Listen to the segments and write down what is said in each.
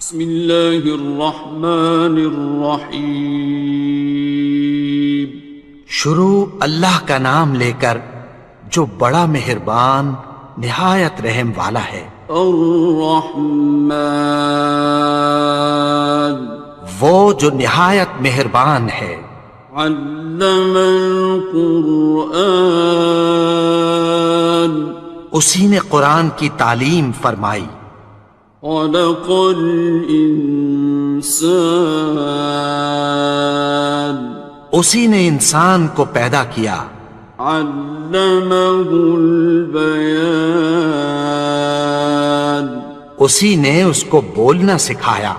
بسم اللہ الرحمن الرحیم۔ شروع اللہ کا نام لے کر جو بڑا مہربان نہایت رحم والا ہے۔ الرحمن، وہ جو نہایت مہربان ہے۔ علم القرآن، اسی نے قرآن کی تعلیم فرمائی۔ خلق الانسان، اسی نے انسان کو پیدا کیا۔ علمہ البیان، اسی نے اس کو بولنا سکھایا۔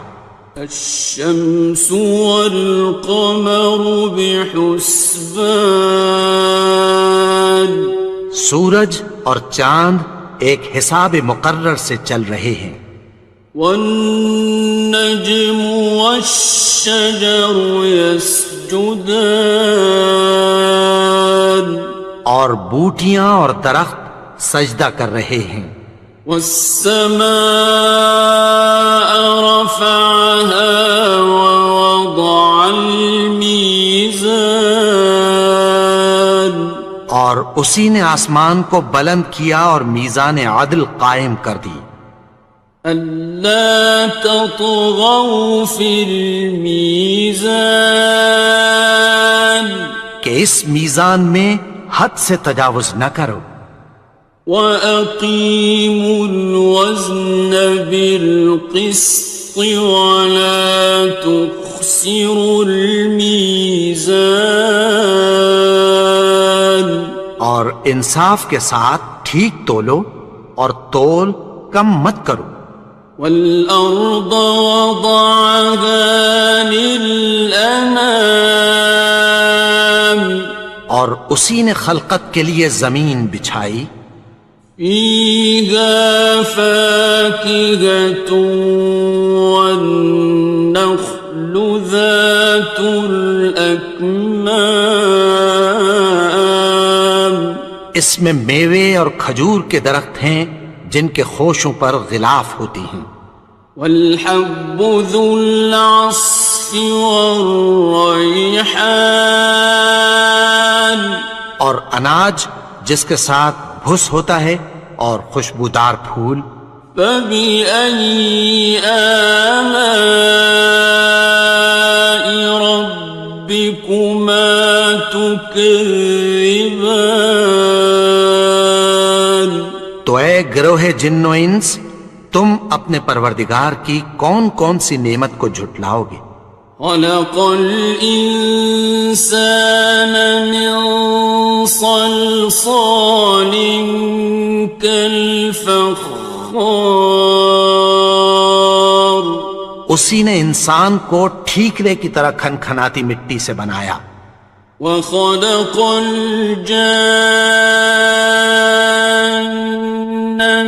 الشمس والقمر بحسبان، سورج اور چاند ایک حساب مقرر سے چل رہے ہیں۔ والنجم والشجر يسجدان، اور بوٹیاں اور درخت سجدہ کر رہے ہیں۔ والسماء رفعها ووضع الميزان، اور اسی نے آسمان کو بلند کیا اور میزان عدل قائم کر دی۔ ألا تطغوا في الميزان، کہ اس میزان میں حد سے تجاوز نہ کرو۔ وَأَقِيمُوا الْوَزْنَ بِالْقِسْطِ وَلَا تُخْسِرُوا الْمِيزَانَ، اور انصاف کے ساتھ ٹھیک تولو اور تول کم مت کرو۔ وَالْأَرْضَ وَضَعَهَا لِلْأَنَامِ، اور اسی نے خلقت کے لیے زمین بچھائی۔ فِيهَا فَاكِهَةٌ وَالنَّخْلُ ذَاتُ الْأَكْمَامِ، اس میں میوے اور کھجور کے درخت ہیں جن کے خوشوں پر غلاف ہوتی ہیں۔ وَالْحَبُّ ذُو الْعَصْفِ وَالرَّيْحَانِ، اور اناج جس کے ساتھ بھس ہوتا ہے اور خوشبودار پھول۔ فَبِأَيِّ آلَاءِ رَبِّكُمَا تُكَذِّبَانِ، تو اے گروہ جن و انس، تم اپنے پروردگار کی کون کون سی نعمت کو جھٹلاؤ گے؟ خَلَقَ الْإِنسَانَ مِنْ صَلْصَالٍ كَالْفَخَّارِ، اسی نے انسان کو ٹھیکرے کی طرح کھنکھناتی مٹی سے بنایا۔ وَخَلَقَ الْجَانَّ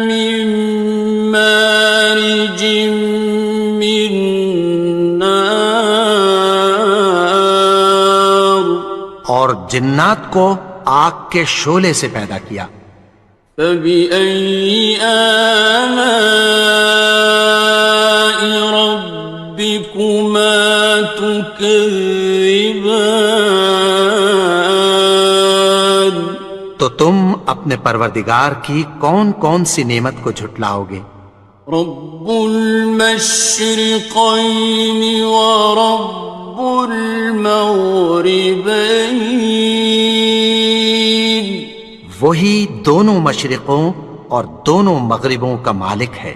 مِن مَّارِجٍ مِّن نَّارٍ، اور جنات کو آگ کے شعلے سے پیدا کیا۔ فَبِأَيِّ آلَاءِ رَبِّكُمَا تُكَذِّبَانِ، تو تم اپنے پروردگار کی کون کون سی نعمت کو جھٹلاؤ گے؟ رب المشرقین ورب المغربین، وہی دونوں مشرقوں اور دونوں مغربوں کا مالک ہے۔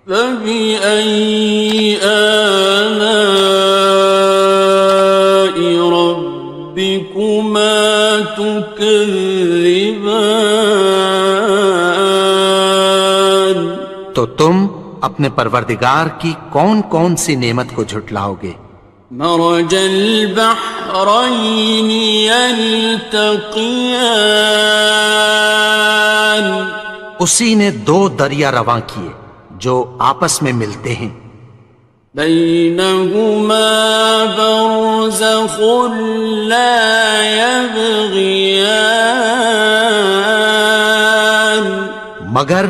فَبِأَيِّ آلَاءِ رَبِّكُمَا تُكَذِّبَانِ، تو تم اپنے پروردگار کی کون کون سی نعمت کو جھٹلاؤ گے؟ مرج البحرین یلتقیان، اسی نے دو دریا رواں کیے جو آپس میں ملتے ہیں۔ بینہما برزخ لا یبغیان، مگر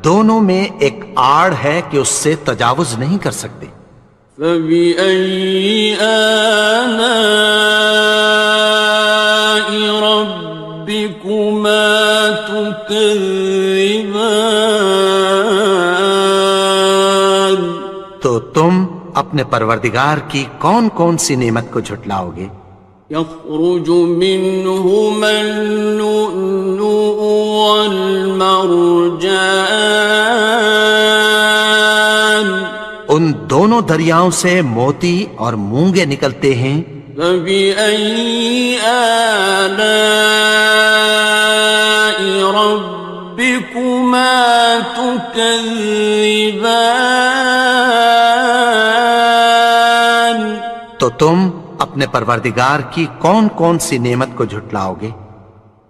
دونوں میں ایک آڑ ہے کہ اس سے تجاوز نہیں کر سکتے۔ فبأي آلاء ربكما تكذبان؟ تو تم اپنے پروردگار کی کون کون سی نعمت کو جھٹلاؤ گے؟ يخرج منهما اللؤلؤ والمرجان ان دونوں دریاؤں سے موتی اور مونگے نکلتے ہیں۔ فبأي آلاء ربكما تكذبان؟ تو تم اپنے پروردگار کی کون کون سی نعمت کو جھٹلاؤ گے؟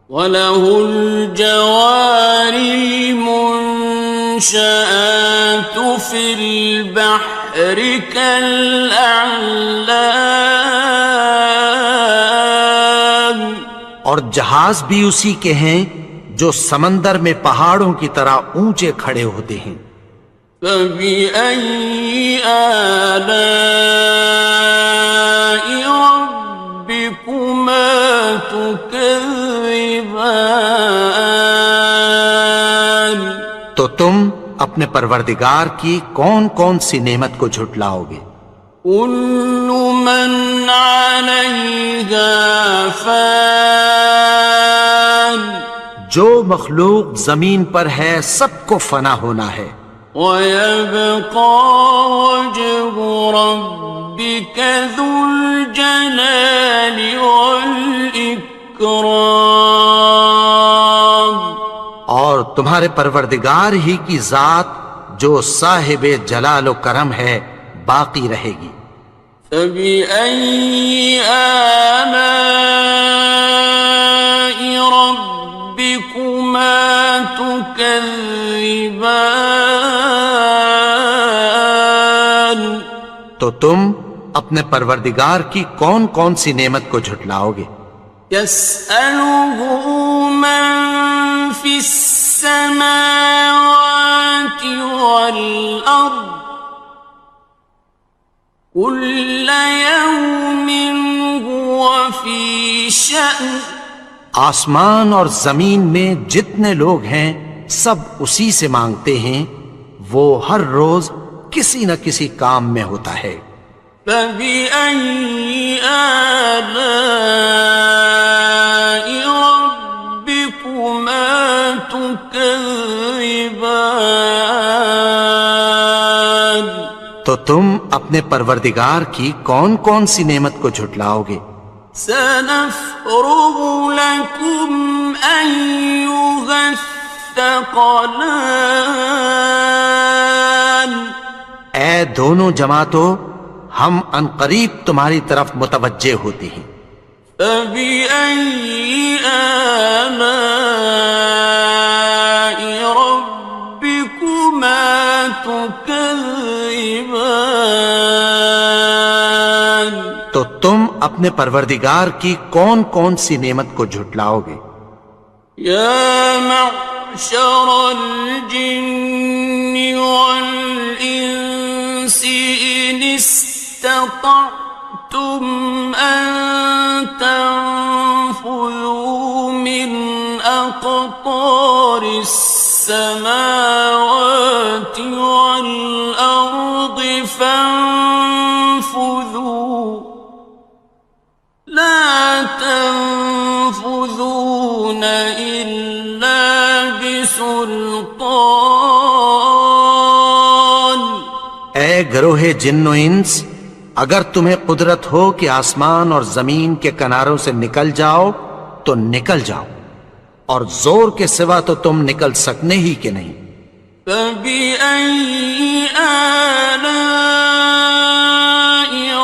وَلَهُ الْجَوَارِ الْمُنشَآتُ فِي الْبَحْرِ كَالْأَعْلَامِ، اور جہاز بھی اسی کے ہیں جو سمندر میں پہاڑوں کی طرح اونچے کھڑے ہوتے ہیں۔ فَبِأَيِّ آلَاءِ رَبِّكُمَا تُكَذِّبَانِ؟ تو تم اپنے پروردگار کی کون کون سی نعمت کو جھٹلاؤ گے؟ كُلُّ مَنْ عَلَيْهَا فَانٍ، جو مخلوق زمین پر ہے سب کو فنا ہونا ہے۔ وَيَبْقَى وَجْهُ رَبِّكَ ذُو الْجَلَالِ وَالْإِكْرَامِ، اور تمہارے پروردگار ہی کی ذات جو صاحب جلال و کرم ہے باقی رہے گی۔ فَبِأَيِّ آلَاءِ رَبِّكُمَا تُكَذِّبَانِ؟ تو تم اپنے پروردگار کی کون کون سی نعمت کو جھٹلاؤ گے؟ يَسْأَلُهُ مَن فِي السَّمَاوَاتِ وَالْأَرْضِ كُلَّ يَوْمٍ هُوَ فِي شَأْنٍ، آسمان اور زمین میں جتنے لوگ ہیں سب اسی سے مانگتے ہیں، وہ ہر روز کسی نہ کسی کام میں ہوتا ہے۔ فَبِأَيِّ آلَاءِ رَبِّكُمَا تُكَذِّبَانِ؟ تو تم اپنے پروردگار کی کون کون سی نعمت کو جھٹلاؤ گے؟ سَنَفْرُغُ لَكُمْ أَيُّهَ الثَّقَلَانِ، اے دونوں جماعتوں ہم عنقریب تمہاری طرف متوجہ ہوتے ہیں۔ فَبِأَيِّ آلَاءِ رَبِّكُمَا تُكَذِّبَانِ؟ تو تم اپنے پروردگار کی کون کون سی نعمت کو جھٹلاؤ گے؟ يَا مَعْشَرَ الْجِنِّ وَالْإِنسِ إِنِ اسْتَطَعْتُمْ أَن تَنفُذُوا مِنْ أَقْطَارِ السَّمَاوَاتِ وَالْأَرْضِ فَانفُذُوا لَا تَنفُذُونَ إِلَّا بِسُلْطَانٍ۔ اے گروہ جن و انس، اگر تمہیں قدرت ہو کہ آسمان اور زمین کے کناروں سے نکل جاؤ تو نکل جاؤ، اور زور کے سوا تو تم نکل سکنے ہی کہ نہیں۔ فَبِأَيِّ آلَاءِ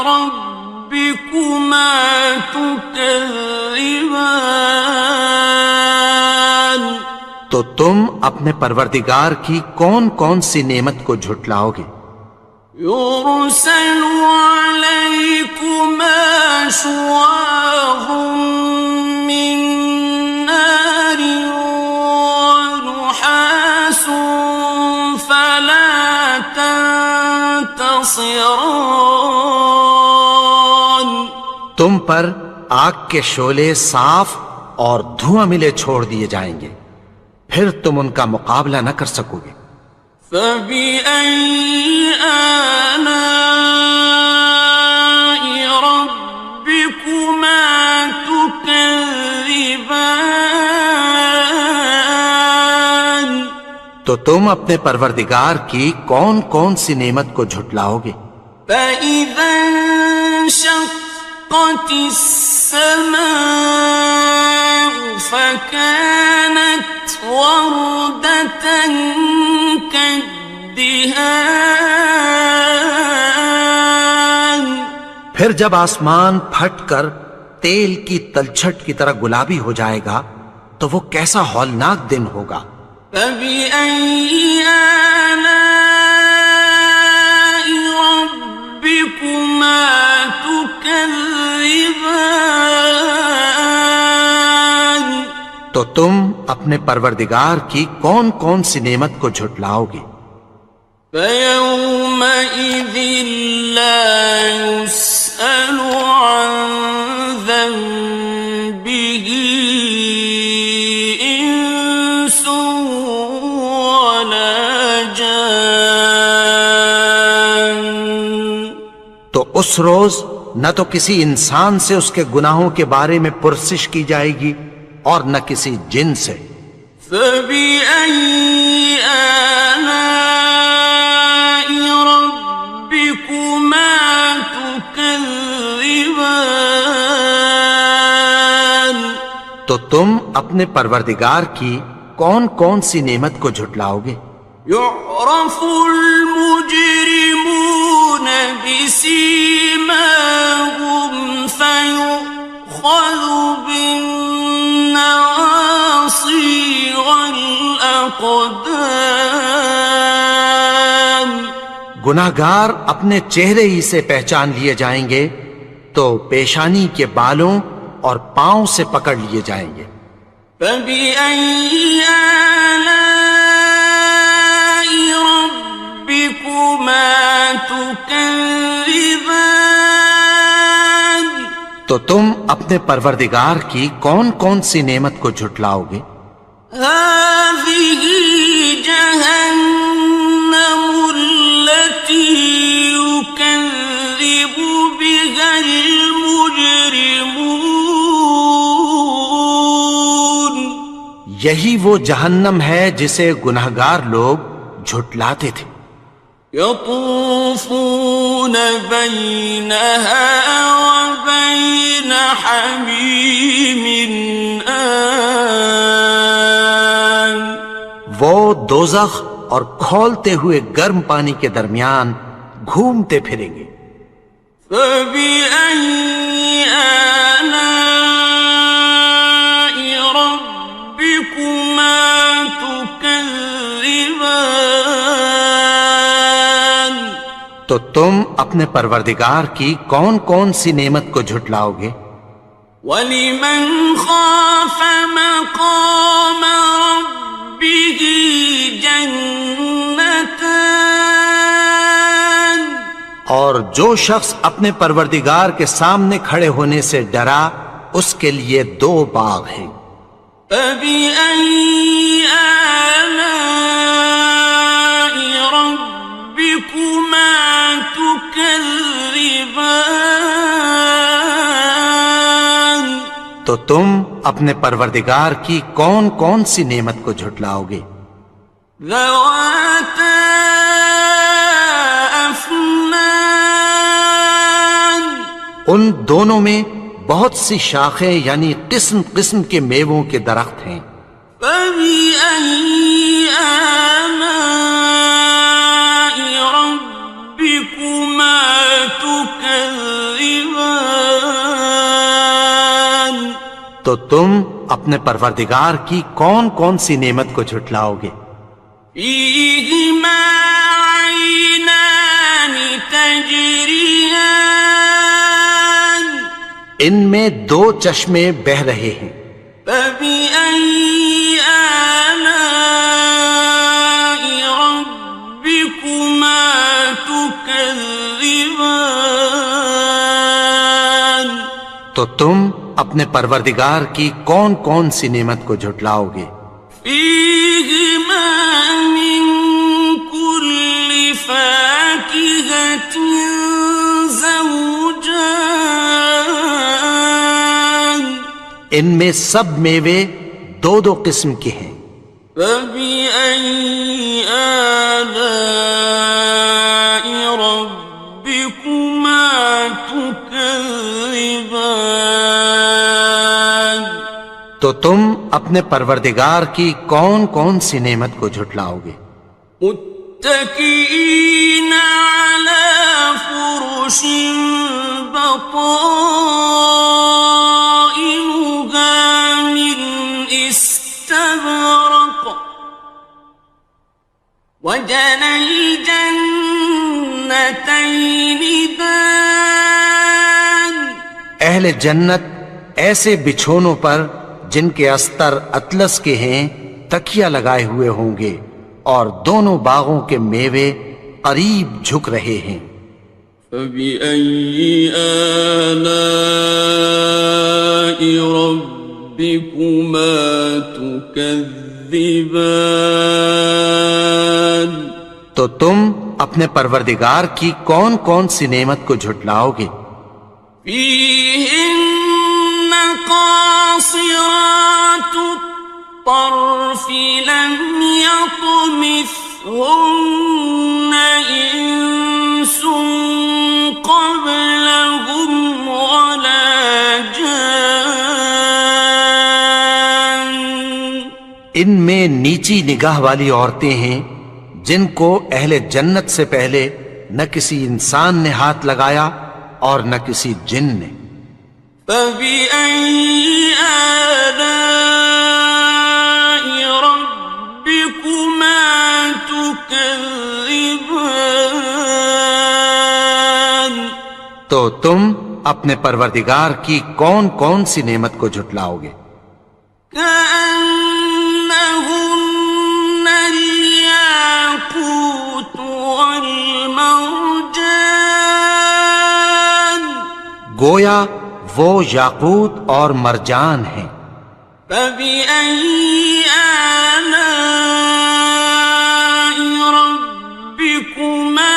رَبِّكُمَا تُكَذِّبَانِ؟ تو تم اپنے پروردگار کی کون کون سی نعمت کو جھٹلاؤ گے؟ يُرْسَلُ عَلَيْكُمَا شُوَاظٌ مِّن نَّارٍ وَنُحَاسٌ فَلَا خصران. تم پر آگ کے شعلے صاف اور دھواں ملے چھوڑ دیے جائیں گے، پھر تم ان کا مقابلہ نہ کر سکو گے۔ فَبِأَيِّ آلَاءِ رَبِّكُمَا تُكَذِّبَانِ. تو تم اپنے پروردگار کی کون کون سی نعمت کو جھٹلاؤ گے؟ فَإِذَا انشَقَّتِ السَّمَاءُ فَكَانَتْ وَرْدَةً كَالدِّهَانِ. پھر جب آسمان پھٹ کر تیل کی تلچھٹ کی طرح گلابی ہو جائے گا تو وہ کیسا ہولناک دن ہوگا۔ فَبِأَيِّ آلَاءِ رَبِّكُمَا تُكَذِّبَانِ. تو تم اپنے پروردگار کی کون کون سی نعمت کو جھٹلاؤ گے؟ فَيَوْمَئِذٍ لَا يُسْأَلُ عَنْ ذَنبِهِ إِنسٌ وَلَا جَانٌ. تو اس روز نہ تو کسی انسان سے اس کے گناہوں کے بارے میں پرسش کی جائے گی اور نہ کسی جن سے۔ فَبِأَيِّ آلَاءِ رَبِّكُمَا تُكَذِّبَانِ. تو تم اپنے پروردگار کی کون کون سی نعمت کو جھٹلاؤ گے؟ يُعْرَفُ الْمُجْرِمُونَ بِسِيمَاهُمْ فَيُؤْخَذُ بِالنَّوَاصِي وَالْأَقْدَامِ. گناہگار اپنے چہرے ہی سے پہچان لیے جائیں گے تو پیشانی کے بالوں اور پاؤں سے پکڑ لیے جائیں گے۔ فَبِأَيِّ آلَاءِ رَبِّكُمَا تُكَذِّبَانِ. تو تم اپنے پروردگار کی کون کون سی نعمت کو جھٹلاؤ گے؟ هَٰذِهِ جَهَنَّمُ الَّتِي يُكَذِّبُ بِهَا الْمُجْرِمُونَ. یہی وہ جہنم ہے جسے گناہگار لوگ جھٹلاتے تھے۔ يَطُوفُونَ بَيْنَهَا وَبَيْنَ حَمِيمٍ آنٍ. وہ دوزخ اور کھولتے ہوئے گرم پانی کے درمیان گھومتے پھریں گے۔ فَبِأَيِّ آلَاءِ رَبِّكُمَا تُكَذِّبَانِ. تو تم اپنے پروردگار کی کون کون سی نعمت کو جھٹلاؤ گے؟ وَلِمَنْ خَافَ مَقَامَ رَبِّهِ جَنَّتَانِ. اور جو شخص اپنے پروردگار کے سامنے کھڑے ہونے سے ڈرا اس کے لیے دو باغ ہیں۔ فَبِأَيِّ آلَاءِ رَبِّكُمَا تُكَذِّبَانِ. تو تم اپنے پروردگار کی کون کون سی نعمت کو جھٹلاؤ گے؟ ذَوَاتَا أَفْنَانٍ. ان دونوں میں بہت سی شاخیں یعنی قسم قسم کے میووں کے درخت ہیں۔ فَبِأَيِّ آلَاءِ رَبِّكُمَا تُكَذِّبَانِ. تو تم اپنے پروردگار کی کون کون سی نعمت کو جھٹلاؤ گے؟ فِيهِمَا عَيْنَانِ تَجْرِيَانِ. ان میں دو چشمے بہہ رہے ہیں۔ فَبِأَيِّ آلَاءِ رَبِّكُمَا تُكَذِّبَانِ. تكذبان تو تم اپنے پروردگار کی کون کون سی نعمت کو جھٹلاؤ گے؟ فيهما من كل فاكهة زوجان ان میں سب میوے دو دو قسم کے ہیں۔ فبأي آلاء ربكما تكذبان تو تم اپنے پروردگار کی کون کون سی نعمت کو جھٹلاؤ گے؟ متكئين على فرش بطائنها من استبرق وجنى الجنتين دان اہل جنت ایسے بچھونوں پر جن کے استر اطلس کے ہیں تکیہ لگائے ہوئے ہوں گے اور دونوں باغوں کے میوے قریب جھک رہے ہیں۔ فبأي آلاء ربكما تكذبان تو تم اپنے پروردگار کی کون کون سی نعمت کو جھٹلاؤ گے؟ فيهن قاصرات الطرف لم يطمثهن إنس قبلهم ولا جان ان میں نیچی نگاہ والی عورتیں ہیں جن کو اہل جنت سے پہلے نہ کسی انسان نے ہاتھ لگایا اور نہ کسی جن نے۔ فبأي آلاء ربكما تكذبان تو تم اپنے پروردگار کی کون کون سی نعمت کو جھٹلاؤ گے؟ كأنهن الياقوت والمرجان گویا وہ یاقوت اور مرجان ہیں۔ فبأي آلاء ربكما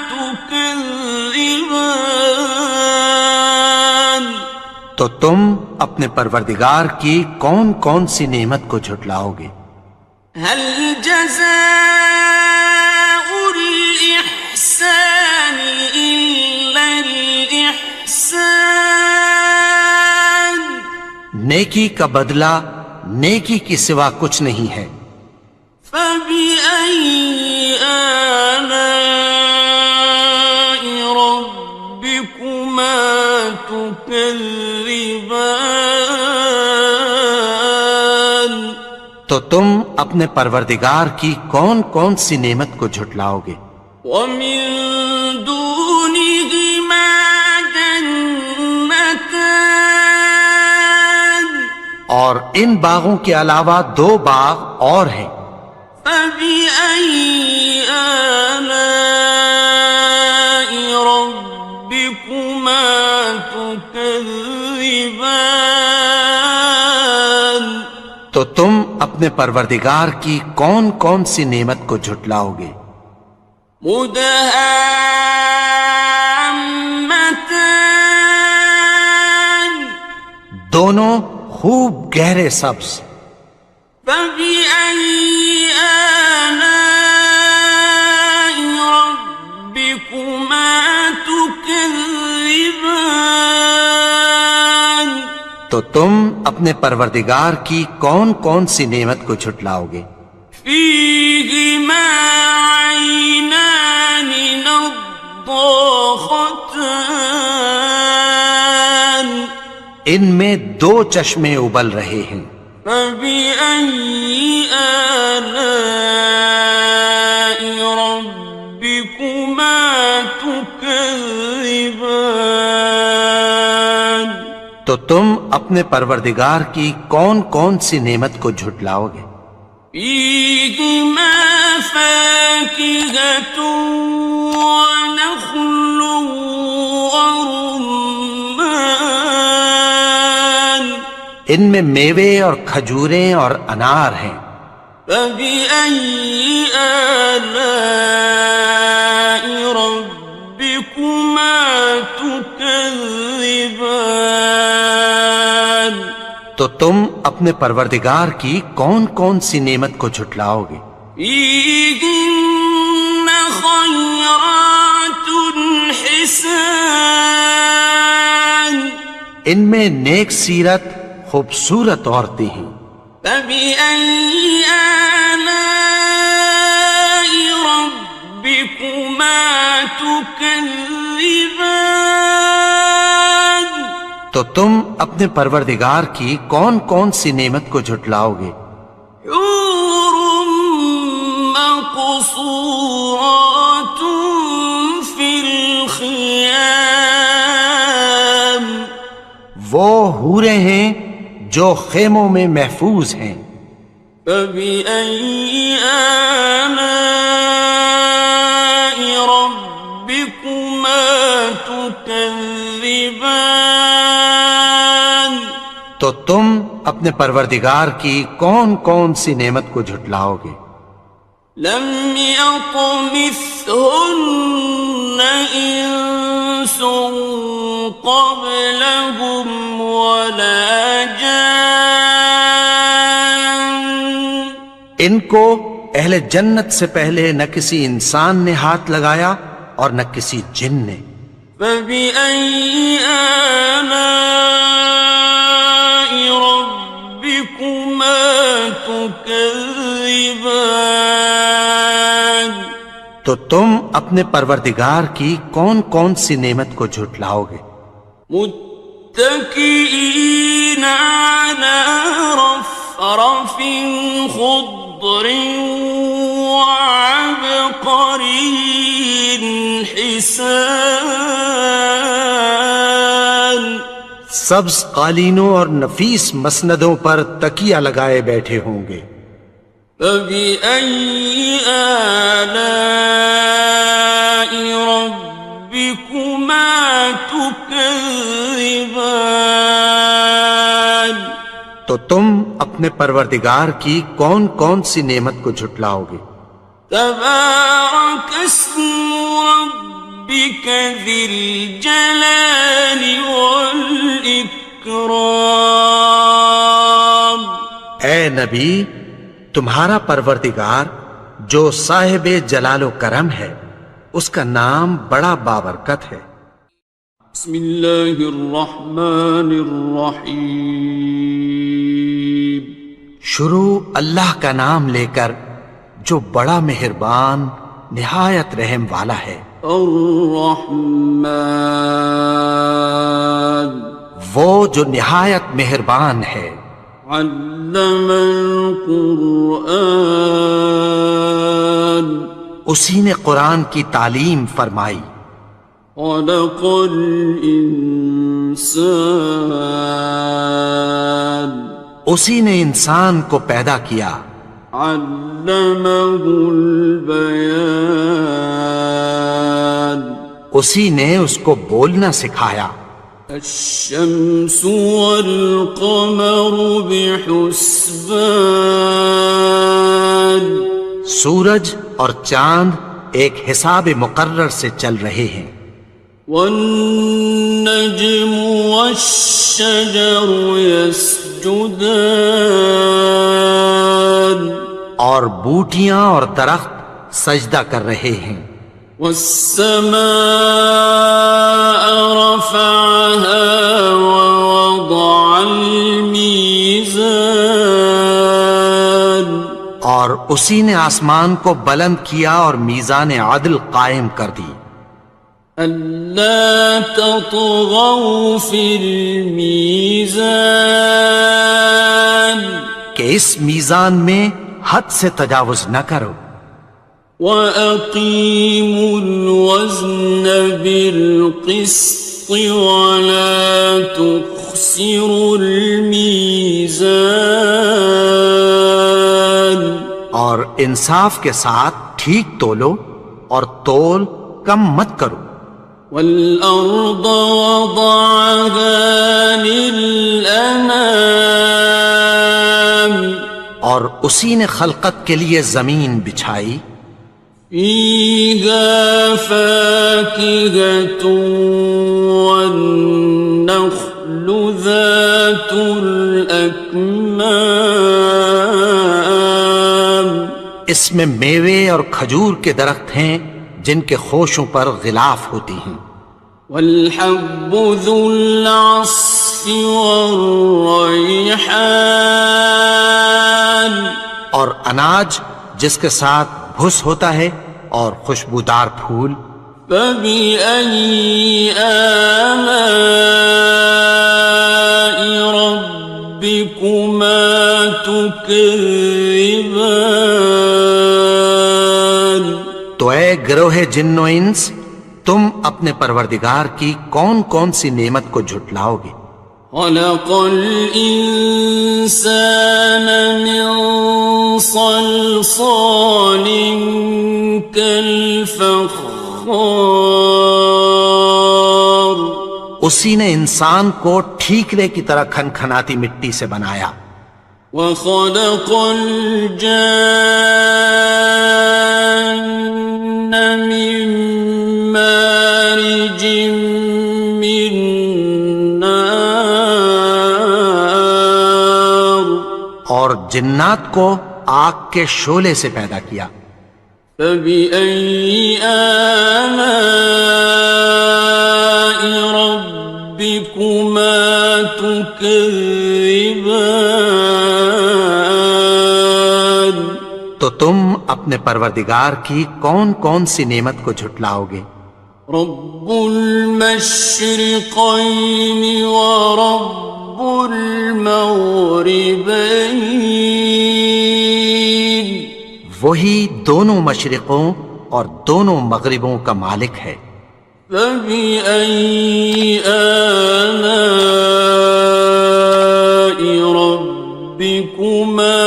تكذبان تو تم اپنے پروردگار کی کون کون سی نعمت کو جھٹلاؤ گے؟ هل جزاء الإحسان إلا الإحسان نیکی کا بدلہ نیکی کی سوا کچھ نہیں ہے۔ فبأي آلاء ربكما تكذبان تو تم اپنے پروردگار کی کون کون سی نعمت کو جھٹلاؤ گے؟ ومن دونهما جنتان اور ان باغوں کے علاوہ دو باغ اور ہیں۔ فبأي آلاء ربكما تكذبان تو تم اپنے پروردگار کی کون کون سی نعمت کو جھٹلاؤ گے؟ مدهامتان دونوں خوب گہرے سبز۔ فبأي آلاء ربكما تكذبان تو تم اپنے پروردگار کی کون کون سی نعمت کو جھٹلاؤ گے؟ فيهما عينان نضاختان ان میں دو چشمے ابل رہے ہیں۔ فبأي آلاء ربكما تكذبان تو تم اپنے پروردگار کی کون کون سی نعمت کو جھٹلاؤ گے؟ فيهما فاكهة ونخل ورمان ان میں میوے اور کھجوریں اور انار ہیں. فبأي آلاء ربكما تكذبان تو تم اپنے پروردگار کی کون کون سی نعمت کو جھٹلاؤ گے؟ فيهن خيرات حسان ان میں نیک سیرت خوبصورت عورتیں ہیں. فبأي آلاء ربكما تكذبان تو تم اپنے پروردگار کی کون کون سی نعمت کو جھٹلاؤ گے؟ حور مقصورات في الخيام وہ حوریں ہیں جو خیموں میں محفوظ ہیں. فبأي آلاء ربكما تكذبان تو تم اپنے پروردگار کی کون کون سی نعمت کو جھٹلاؤ گے؟ لم يطمثهن إنس قبلهم ولا جان ان کو اہل جنت سے پہلے نہ کسی انسان نے ہاتھ لگایا اور نہ کسی جن نے. فبأي آلاء ربكما تكذبان تو تم اپنے پروردگار کی کون کون سی نعمت کو جھٹلاؤ گے؟ متكئين على رفرف خضر وعبقري حسان سبز قالینوں اور نفیس مسندوں پر تکیہ لگائے بیٹھے ہوں گے. فبأي آلاء ربكما تكذبان تو تم اپنے پروردگار کی کون کون سی نعمت کو جھٹلاؤ گے؟ تبارك اسم ربك ذي الجلال والإكرام اے نبی، تمہارا پروردگار جو صاحب جلال و کرم ہے اس کا نام بڑا بابرکت ہے. بسم اللہ الرحمن الرحیم شروع اللہ کا نام لے کر جو بڑا مہربان نہایت رحم والا ہے. الرحمن وہ جو نہایت مہربان ہے. علم القرآن اسی نے قرآن کی تعلیم فرمائی. خلق الانسان اسی نے انسان کو پیدا کیا. علمہ البیان اسی نے اس کو بولنا سکھایا. الشمس والقمر بحسبان سورج اور چاند ایک حساب مقرر سے چل رہے ہیں. والنجم والشجر يسجدان اور بوٹیاں اور درخت سجدہ کر رہے ہیں. والسماء رفعها ووضع الميزان اور اسی نے آسمان کو بلند کیا اور میزان عدل قائم کر دی. ألا تطغوا في الميزان کہ اس میزان میں حد سے تجاوز نہ کرو. وَأَقِيمُوا الْوَزْنَ بِالْقِسْطِ وَلَا تُخْسِرُوا الْمِيزَانَ اور انصاف کے ساتھ ٹھیک تولو اور تول کم مت کرو. والأرض وضعها للأنام اور اسی نے خلقت کے لیے زمین بچھائی. فيها فاكهة والنخل ذات الأكمام اس میں میوے اور کھجور کے درخت ہیں جن کے خوشوں پر غلاف ہوتی ہیں. والحب ذو العصف والريحان اور اناج جس کے ساتھ بھس ہوتا ہے اور خوشبودار پھول. فبأي آلاء ربكما تكذبان تو اے گروہ جن و انس، تم اپنے پروردگار کی کون کون سی نعمت کو جھٹلاؤ گے؟ خلق الإنسان من صلصال كالفخار اسی نے انسان کو ٹھیکرے کی طرح کھنکھناتی مٹی سے بنایا. وخلق الجان من مارج من نار اور جنات کو آگ کے شعلے سے پیدا کیا. فبأي آلاء ربكما تكذبان تو تم اپنے پروردگار کی کون کون سی نعمت کو جھٹلاؤ گے؟ رب المشرقين ورب المغربين وہی دونوں مشرقوں اور دونوں مغربوں کا مالک ہے. فبأي آلاء ربكما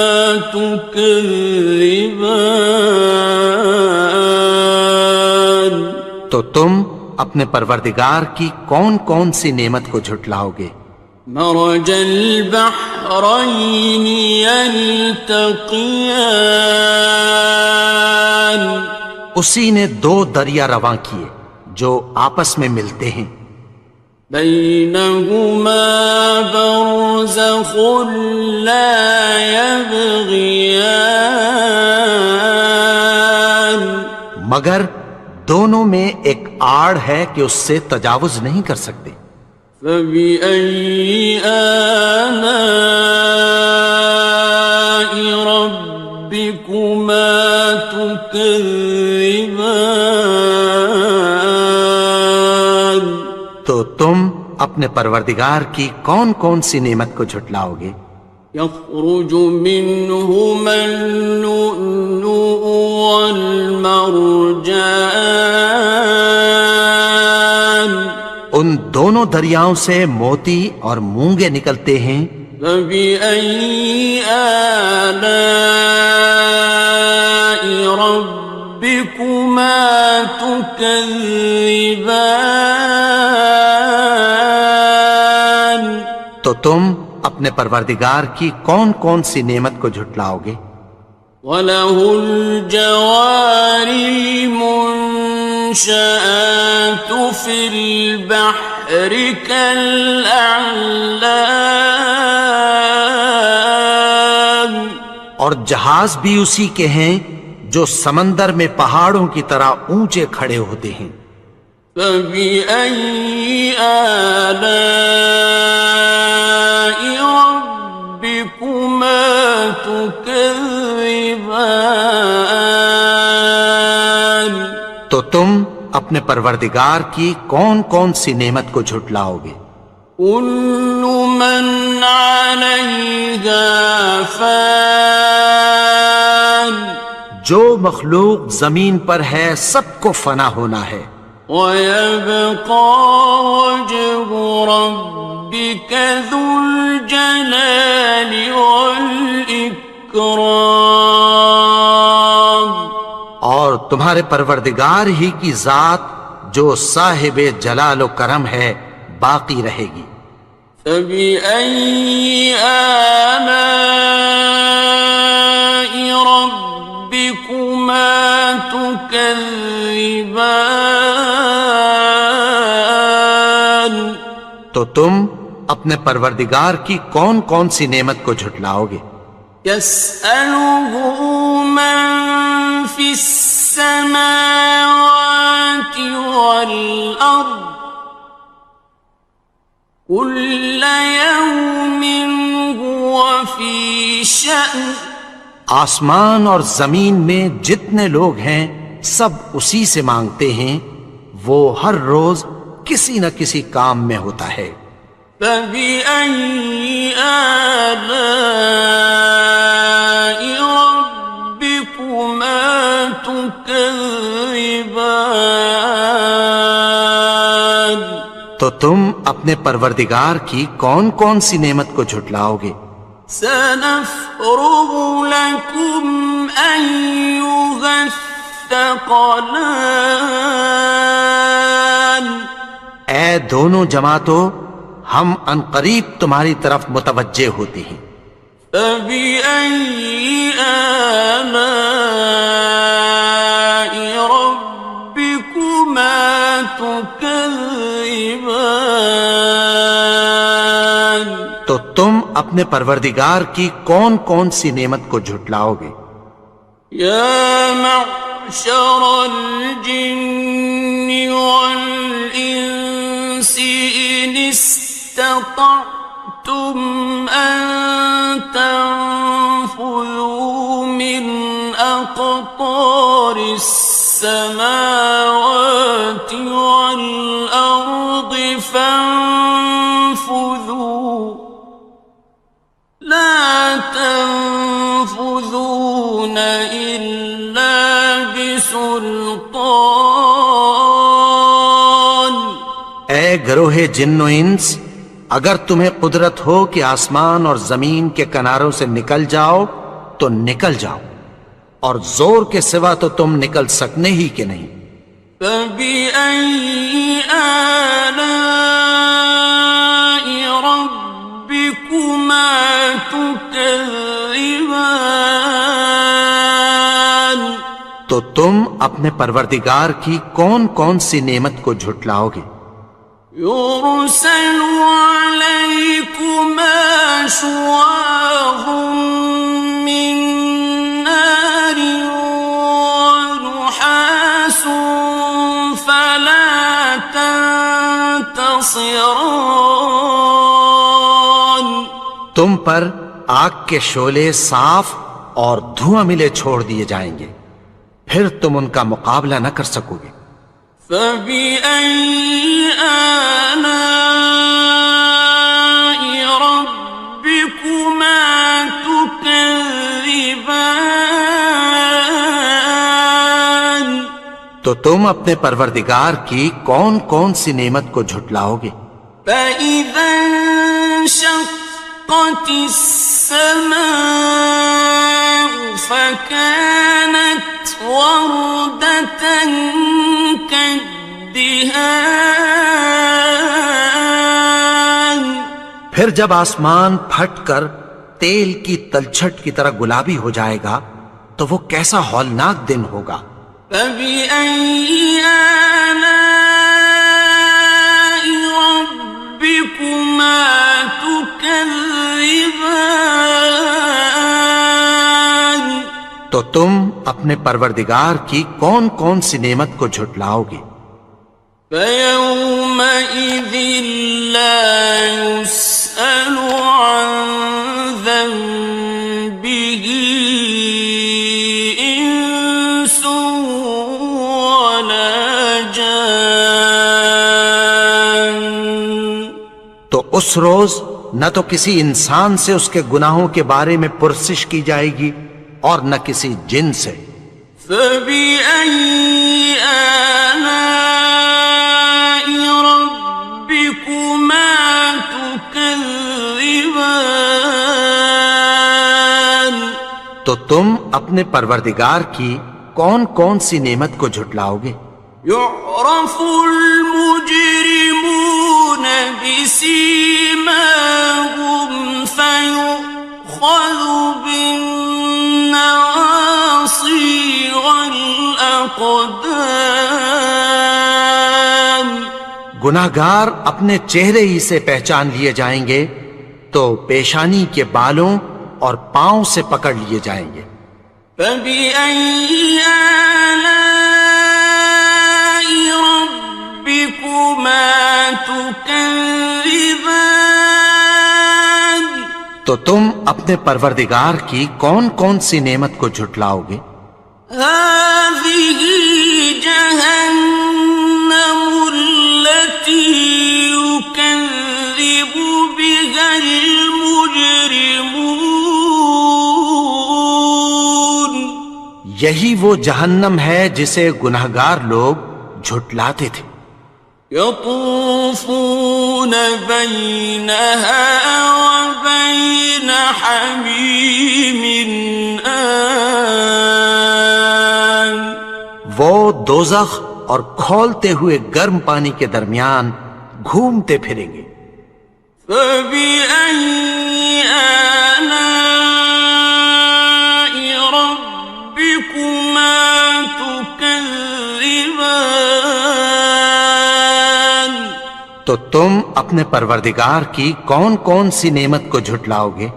تكذبان تو تم اپنے پروردگار کی کون کون سی نعمت کو جھٹلاؤ گے؟ مرج البحرين يلتقيان اسی نے دو دریا رواں کیے جو آپس میں ملتے ہیں. بينهما برزخ لا يبغيان مگر دونوں میں ایک آڑ ہے کہ اس سے تجاوز نہیں کر سکتے. فبأي آلاء ربكما تكذبان تو تم اپنے پروردگار کی کون کون سی نعمت کو جھٹلاؤ گے؟ يخرج منهما اللؤلؤ والمرجان ان دونوں دریاؤں سے موتی اور مونگے نکلتے ہیں. فبأي آلاء ربكما تكذبان تو تم اپنے پروردگار کی کون کون سی نعمت کو جھٹلاؤ گے؟ وَلَهُ الْجَوَارِ الْمُنشَآتُ فِي الْبَحْرِ كَالْأَعْلَامِ اور جہاز بھی اسی کے ہیں جو سمندر میں پہاڑوں کی طرح اونچے کھڑے ہوتے ہیں. فَبِأَيِّ آلَاءِ رَبِّكُمَا تُكَذِّبَانِ تو تم اپنے پروردگار کی کون کون سی نعمت کو جھٹلاؤ گے؟ كُلُّ مَنْ عَلَيْهَا فَانٍ جو مخلوق زمین پر ہے سب کو فنا ہونا ہے. وَيَبْقَى وَجْهُ رَبِّكَ ذُو الْجَلَالِ وَالْإِكْرَامِ تمہارے پروردگار ہی کی ذات جو صاحب جلال و کرم ہے باقی رہے گی۔ فَبِأَيِّ آلَاءِ رَبِّكُمَا تُكَذِّبَانِ؟ تو تم اپنے پروردگار کی کون کون سی نعمت کو جھٹلاؤ گے؟ يَسْأَلُهُ مَن فِي السَّمَاوَاتِ وَالْأَرْضِ كُلَّ يَوْمٍ هُوَ فِي شَأْنٍ۔ آسمان اور زمین میں جتنے لوگ ہیں سب اسی سے مانگتے ہیں، وہ ہر روز کسی نہ کسی کام میں ہوتا ہے۔ فَبِأَيِّ آلَاءِ رَبِّكُمَا تُكَذِّبَانِ؟ تو تم اپنے پروردگار کی کون کون سی نعمت کو جھٹلاؤ گے؟ سَنَفْرُغُ لَكُمْ أَيُّهَ الثَّقَلَانِ۔ اے دونوں جماعتوں، ہم عنقریب تمہاری طرف متوجہ ہوتے ہیں۔ فَبِأَيِّ آلَاءِ رَبِّكُمَا تُكَذِّبَانِ؟ تو تم اپنے پروردگار کی کون کون سی نعمت کو جھٹلاؤ گے؟ یا معشر الجن والانس ان استطعتم ان تنفذوا من اقطار السماوات والارض فانفذوا لا تنفذون إلا بسلطان۔ اے گروہ جن و انس، اگر تمہیں قدرت ہو کہ آسمان اور زمین کے کناروں سے نکل جاؤ تو نکل جاؤ، اور زور کے سوا تو تم نکل سکنے ہی کہ نہیں۔ فَبِأَيِّ آلَاءِ رَبِّكُمَا تُكَذِّبَانِ؟ تو تم اپنے پروردگار کی کون کون سی نعمت کو جھٹلاؤ گے؟ يُرْسَلُ عَلَيْكُمَا شُوَاظٌ مِّن نَّارٍ وَنُحَاسٌ فَلَا تَنتَصِرَانِ۔ تم پر آگ کے شعلے صاف اور دھواں ملے چھوڑ دیے جائیں گے، پھر تم ان کا مقابلہ نہ کر سکو گے۔ فَبِأَيِّ آلَاءِ رَبِّكُمَا تُكَذِّبَانِ؟ تو تم اپنے پروردگار کی کون کون سی نعمت کو جھٹلاؤ گے؟ فَإِذَا انشَقَّتِ السَّمَاءُ فَكَانَتْ وَرْدَةً كَالدِّهَانِ؟ پھر جب آسمان پھٹ کر تیل کی تلچھٹ کی طرح گلابی ہو جائے گا تو وہ کیسا ہولناک دن ہوگا۔ فَبِأَيِّ آلَاءِ رَبِّكُمَا تُكَذِّبَانِ؟ تو تم اپنے پروردگار کی کون کون سی نعمت کو جھٹلاؤ گے؟ فَيَوْمَئِذٍ لَا يُسْأَلُ عَن ذَنبِهِ إِنسٌ وَلَا جَانٌ۔ تو اس روز نہ تو کسی انسان سے اس کے گناہوں کے بارے میں پرسش کی جائے گی اور نہ کسی جن سے۔ فَبِأَيِّ آلَاءِ رَبِّكُمَا تُكَذِّبَانِ؟ تو تم اپنے پروردگار کی کون کون سی نعمت کو جھٹلاؤ گے؟ يعرف المجرمون بسيماهم فيؤخذ بالنواصي والأقدام گناہگار اپنے چہرے ہی سے پہچان لیے جائیں گے تو پیشانی کے بالوں اور پاؤں سے پکڑ لیے جائیں گے۔ فَبِأَيِّ آلَاءِ رَبِّكُمَا تُكَذِّبَانِ تو تم اپنے پروردگار کی کون کون سی نعمت کو جھٹلاؤ گے؟ هَٰذِهِ جَهَنَّمُ الَّتِي يُكَذِّبُ بِهَا الْمُجْرِمُونَ یہی وہ جہنم ہے جسے گناہگار لوگ جھٹلاتے تھے۔ يطوفون بينها وبين حميم آن وہ دوزخ اور کھولتے ہوئے گرم پانی کے درمیان گھومتے پھریں گے۔ فبأي آلاء ربكما تكذبان تو تم اپنے پروردگار کی کون کون سی نعمت کو جھٹلاؤ گے؟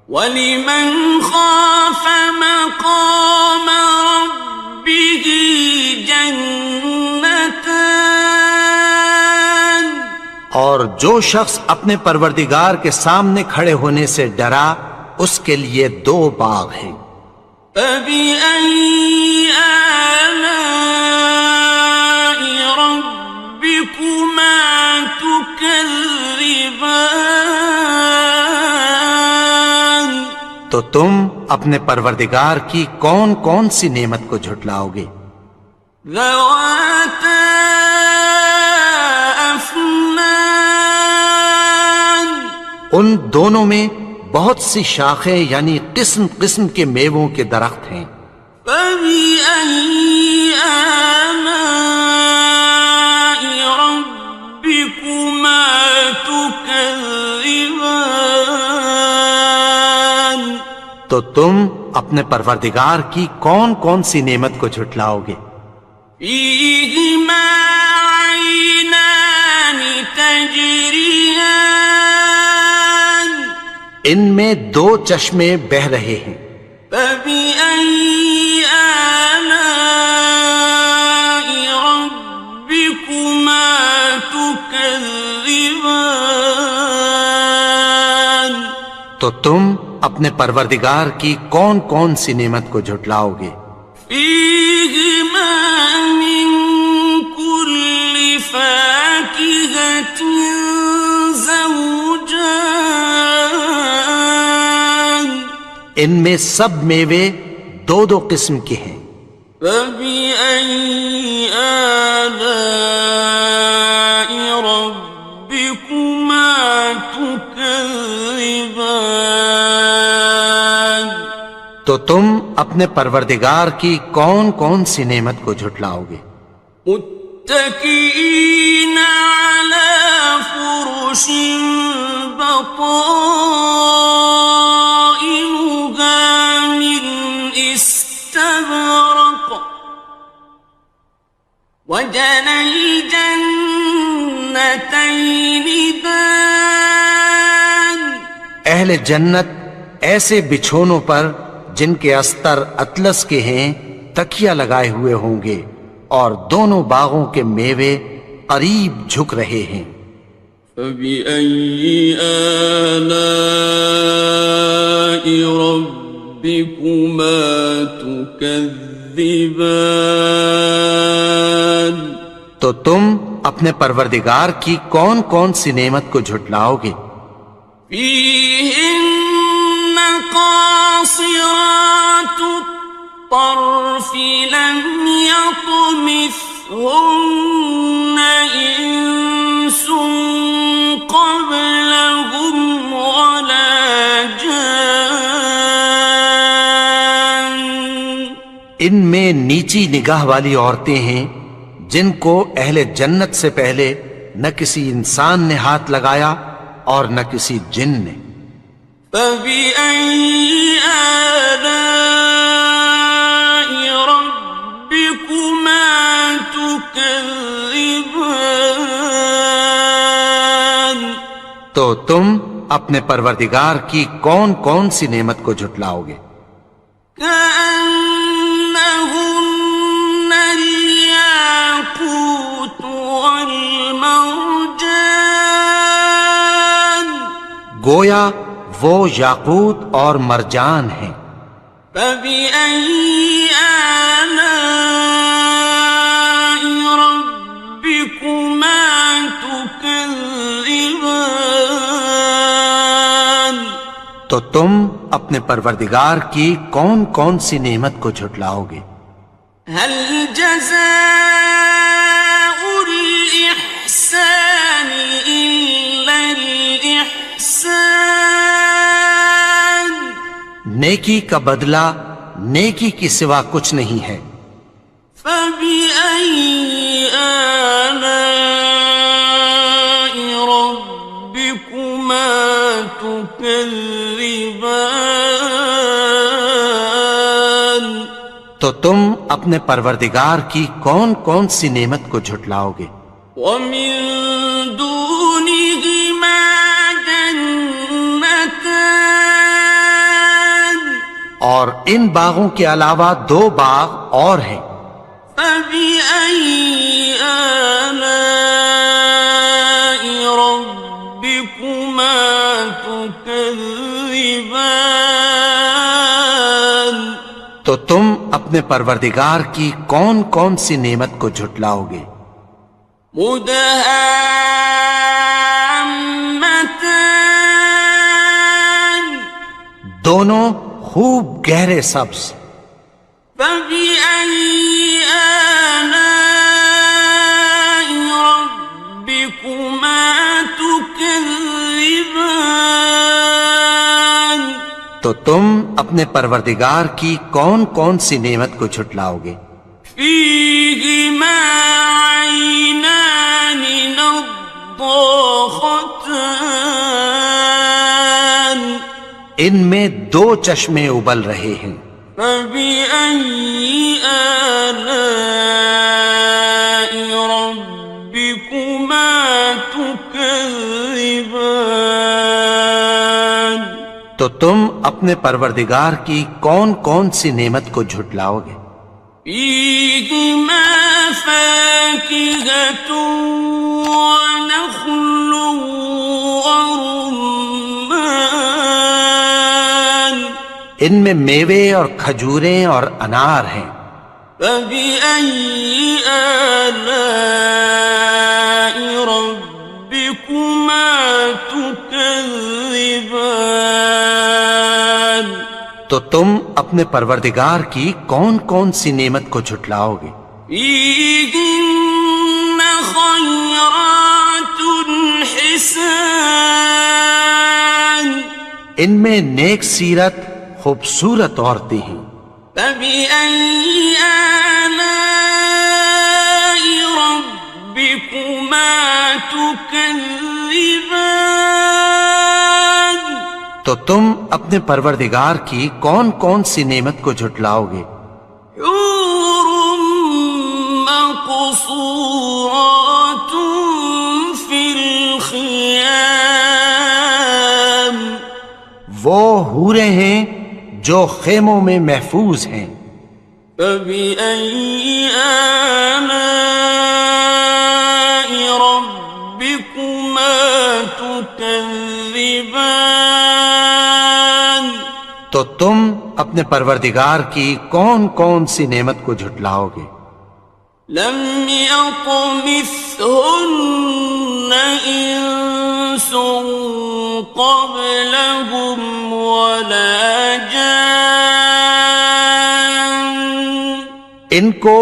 وَلِمَنْ خَافَ مَقَامَ رَبِّهِ جَنَّتَانِ اور جو شخص اپنے پروردگار کے سامنے کھڑے ہونے سے ڈرا اس کے لیے دو باغ ہیں۔ فَبِأَيِّ آلَاءِ رَبِّكُمَا تُكَذِّبَانِ تو تم اپنے پروردگار کی کون کون سی نعمت کو جھٹلاؤ گے؟ ذَوَاتَا أَفْنَانٍ ان دونوں میں بہت سی شاخیں یعنی قسم قسم کے میووں کے درخت ہیں۔ فَبِأَيِّ آلَاءِ رَبِّكُمَا تُكَذِّبَانِ تو تم اپنے پروردگار کی کون کون سی نعمت کو جھٹلاؤ گے؟ فِيهِمَا عَيْنَانِ تَجْرِيَانِ ان میں دو چشمے بہہ رہے ہیں۔ فَبِأَيِّ آلَاءِ رَبِّكُمَا تُكَذِّبَانِ تو تم اپنے پروردگار کی کون کون سی نعمت کو جھٹلاؤ گے؟ فِيهِمَا مِن كُلِّ فَاكِهَةٍ زَوْجَانِ ان میں سب میوے دو دو قسم کے ہیں۔ فَبِأَيِّ آلَاءِ رَبِّكُمَا تُكَذِّبَانِ تو تم اپنے پروردگار کی کون کون سی نعمت کو جھٹلاؤ گے؟ متكئين على فرش بطائنها من استبرق وجنى الجنتين دان اہل جنت ایسے بچھونوں پر جن کے استر اطلس کے ہیں تکیہ لگائے ہوئے ہوں گے اور دونوں باغوں کے میوے قریب جھک رہے ہیں۔ فَبِأَيِّ آلَاءِ رَبِّكُمَا تُكَذِّبَانِ تو تم اپنے پروردگار کی کون کون سی نعمت کو جھٹلاؤ گے؟ فِيهِنَّ قَاصِرَاتُ الطَّرْفِ لَمْ يَطْمِثْهُنَّ إِنسٌ قَبْلَهُمْ وَلَا جَانٌّ ان میں نیچی نگاہ والی عورتیں ہیں جن کو اہل جنت سے پہلے نہ کسی انسان نے ہاتھ لگایا اور نہ کسی جن نے. فَبِأَيِّ آلَاءِ رَبِّكُمَا تُكَذِّبَانِ تو تم اپنے پروردگار کی کون کون سی نعمت کو جھٹلاؤ گے؟ كأنهن الياقوت والمرجان گویا وہ یاقوت اور مرجان ہیں. فبأي آلاء ربكما تكذبان تو تم اپنے پروردگار کی کون کون سی نعمت کو جھٹلاؤ گے؟ هل جزاء الإحسان إلا الإحسان نیکی کا بدلہ نیکی کی سوا کچھ نہیں ہے. فبأي آلاء ربكما تكذبان تو تم اپنے پروردگار کی کون کون سی نعمت کو جھٹلاؤ گے؟ ومن دونهما جنتان اور ان باغوں کے علاوہ دو باغ اور ہیں. فبأي آلاء ربكما تكذبان تو تم اپنے پروردگار کی کون کون سی نعمت کو جھٹلاؤ گے؟ مدهامتان دونوں خوب گہرے سبز. فبأي آلاء ربكما تكذبان تو تم اپنے پروردگار کی کون کون سی نعمت کو جھٹلاؤ گے؟ فيهما عينان نضاختان ان میں دو چشمے ابل رہے ہیں. فبأي آلاء ربكما تكذبان تو تم اپنے پروردگار کی کون کون سی نعمت کو جھٹلاؤ گے؟ فيهما فاكهة ونخل ورمان ان میں میوے اور کھجوریں اور انار ہیں. فبأي آلاء ربكما تكذبان تو تم اپنے پروردگار کی کون کون سی نعمت کو جھٹلاؤ گے؟ فيهن خيرات حسان ان میں نیک سیرت خوبصورت عورتیں ہیں. فبأي آلاء ربكما تكذبان تو تم اپنے پروردگار کی کون کون سی نعمت کو جھٹلاؤ گے؟ حور مقصورات في الخيام وہ حوریں ہیں جو خیموں میں محفوظ ہیں. فبأي آلاء ربكما تكذبان تو تم اپنے پروردگار کی کون کون سی نعمت کو جھٹلاؤ گے؟ لم يطمثهن إنس قبلهم ولا جان ان کو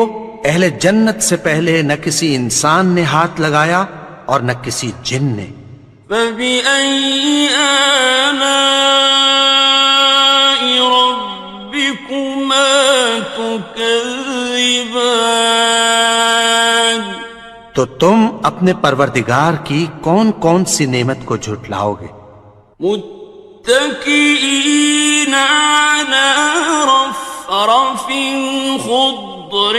اہل جنت سے پہلے نہ کسی انسان نے ہاتھ لگایا اور نہ کسی جن نے. فبأي آلاء ربكما تكذبان تو تم اپنے پروردگار کی کون کون سی نعمت کو جھٹلاؤ گے؟ متكئين على رفرف خضر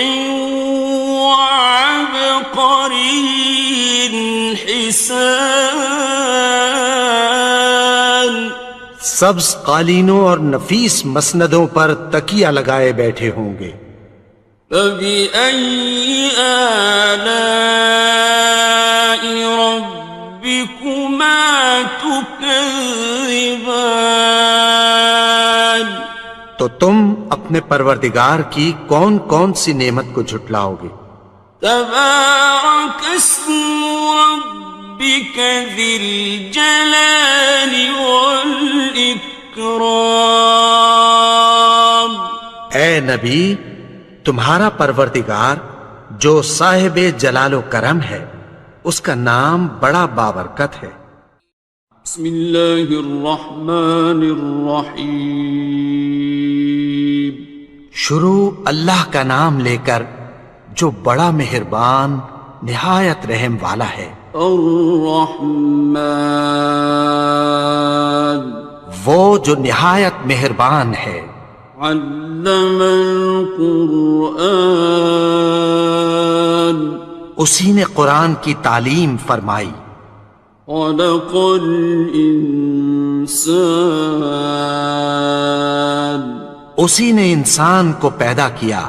وعبقري حسان سبز قالینوں اور نفیس مسندوں پر تکیہ لگائے بیٹھے ہوں گے۔ فبأي آلاء ربكما تكذبان تو تم اپنے پروردگار کی کون کون سی نعمت کو جھٹلاؤ گے؟ تبارك اسم ربك ذي الجلال والإكرام اے نبی، تمہارا پروردگار جو صاحب جلال و کرم ہے، اس کا نام بڑا بابرکت ہے۔ بسم اللہ الرحمن الرحیم شروع اللہ کا نام لے کر جو بڑا مہربان نہایت رحم والا ہے۔ الرحمن وہ جو نہایت مہربان ہے۔ علم القرآن اسی نے قرآن کی تعلیم فرمائی۔ خلق الانسان اسی نے انسان کو پیدا کیا۔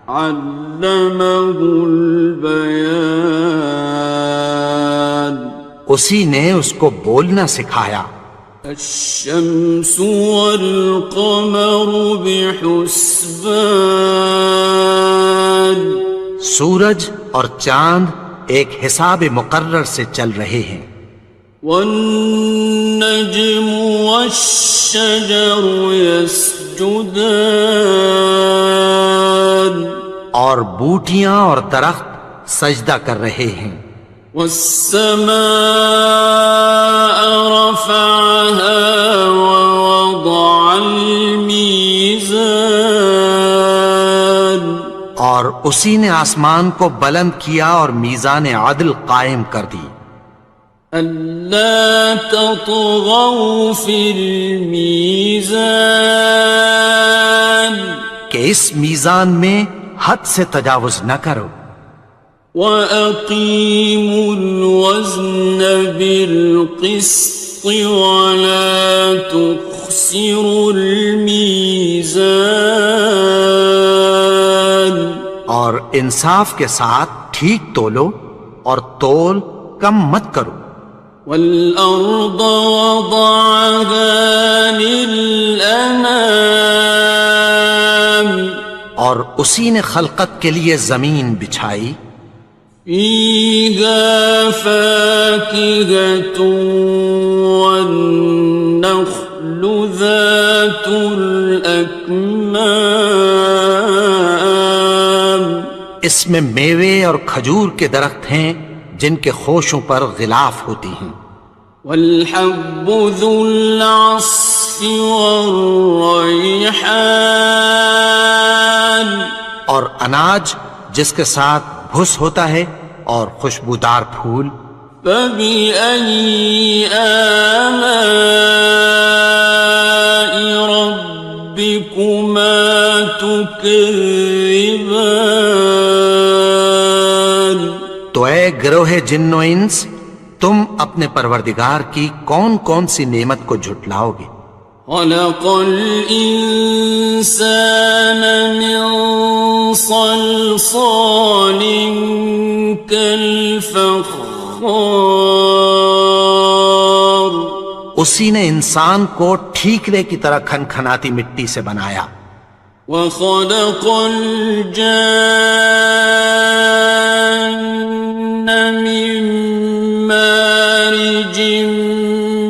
علمہ البیان اسی نے اس کو بولنا سکھایا۔ الشمس والقمر بحسبان سورج اور چاند ایک حساب مقرر سے چل رہے ہیں۔ والنجم والشجر يسجدان اور بوٹیاں اور درخت سجدہ کر رہے ہیں۔ والسماء رفعها ووضع الميزان اور اسی نے آسمان کو بلند کیا اور میزان عدل قائم کر دی۔ ألا تطغوا في الميزان کہ اس میزان میں حد سے تجاوز نہ کرو۔ وَأَقِيمُوا الْوَزْنَ بِالْقِسْطِ وَلَا تُخْسِرُوا الْمِيزَانَ اور انصاف کے ساتھ ٹھیک تولو اور تول کم مت کرو۔ وَالْأَرْضَ وَضَعَهَا لِلْأَنَامِ اور اسی نے خلقت کے لیے زمین بچھائی۔ فِيهَا فَاكِهَةٌ وَالنَّخْلُ ذَاتُ الْأَكْمَامِ اس میں میوے اور کھجور کے درخت ہیں جن کے خوشوں پر غلاف ہوتی ہیں۔ وَالْحَبُّ ذُو الْعَصْفِ وَالرَّيْحَانِ اور اناج جس کے ساتھ بھس ہوتا ہے اور خوشبودار پھول۔ فَبِأَيِّ آلَاءِ رَبِّكُمَا تُكَذِّبَانِ تو اے گروہ جن و انس، تم اپنے پروردگار کی کون کون سی نعمت کو جھٹلاؤ گے؟ خلق الإنسان من صلصال كالفخار اسی نے انسان کو ٹھیکرے کی طرح کھنکھناتی مٹی سے بنایا۔ وخلق الجان من مارج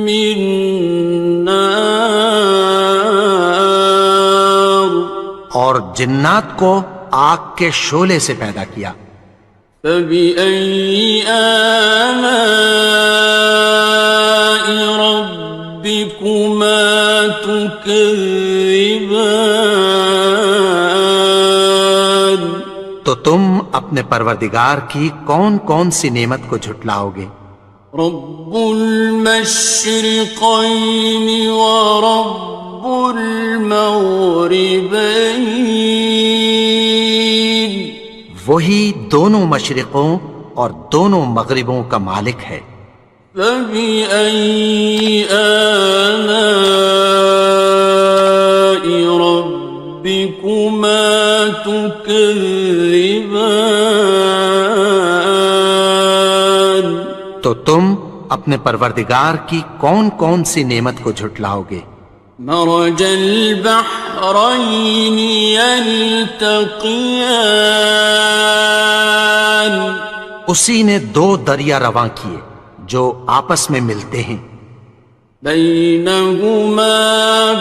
من نار اور جنات کو آگ کے شعلے سے پیدا کیا۔ فبأي آلاء ربكما تكذبان تم اپنے پروردگار کی کون کون سی نعمت کو جھٹلاؤ گے؟ رب المشرقين ورب المغربين وہی دونوں مشرقوں اور دونوں مغربوں کا مالک ہے۔ فبأي آلاء ربكما تكذبان تو تم اپنے پروردگار کی کون کون سی نعمت کو جھٹلاؤ گے؟ مرج البحرين يلتقيان اسی نے دو دریا رواں کیے جو آپس میں ملتے ہیں، بينهما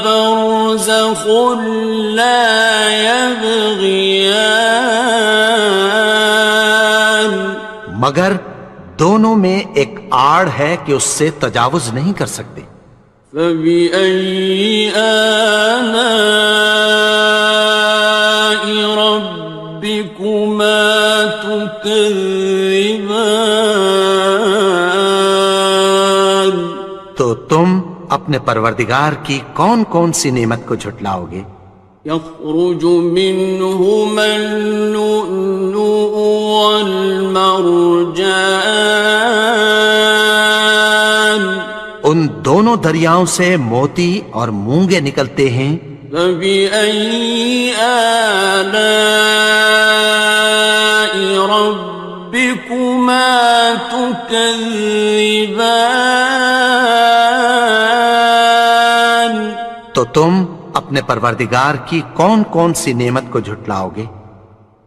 برزخ لا يبغيان مگر دونوں میں ایک آڑ ہے کہ اس سے تجاوز نہیں کر سکتے۔ فبأي آلاء ربكما تكذبان تو تم اپنے پروردگار کی کون کون سی نعمت کو جھٹلاؤ گے؟ يخرج منهما اللؤلؤ والمرجان ان دونوں دریاؤں سے موتی اور مونگے نکلتے ہیں۔ فبأي آلاء ربكما تكذبان تو تم اپنے پروردگار کی کون کون سی نعمت کو جھٹلاؤ گے؟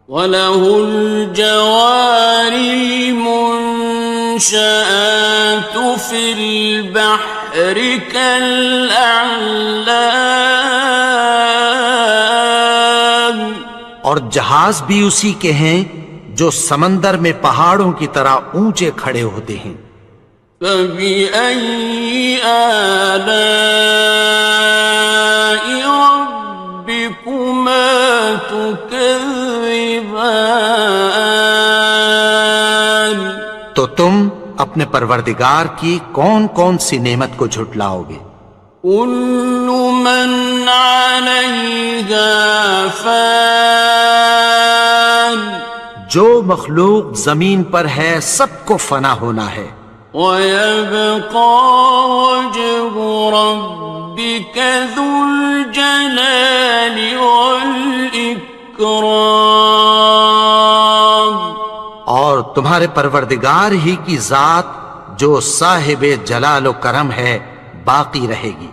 وَلَهُ الْجَوَارِ الْمُنشَآتُ فِي الْبَحْرِ كَالْأَعْلَامِ اور جہاز بھی اسی کے ہیں جو سمندر میں پہاڑوں کی طرح اونچے کھڑے ہوتے ہیں۔ فَبِأَيِّ آلَاءِ رَبِّكُمَا تُكَذِّبَانِ تو تم اپنے پروردگار کی کون کون سی نعمت کو جھٹلاؤ گے؟ كُلُّ مَنْ عَلَيْهَا فَانٍ جو مخلوق زمین پر ہے سب کو فنا ہونا ہے، وَيَبْقَى وَجْهُ رَبِّكَ ذُو الْجَلَالِ وَالْإِكْرَامِ اور تمہارے پروردگار ہی کی ذات جو صاحب جلال و کرم ہے باقی رہے گی۔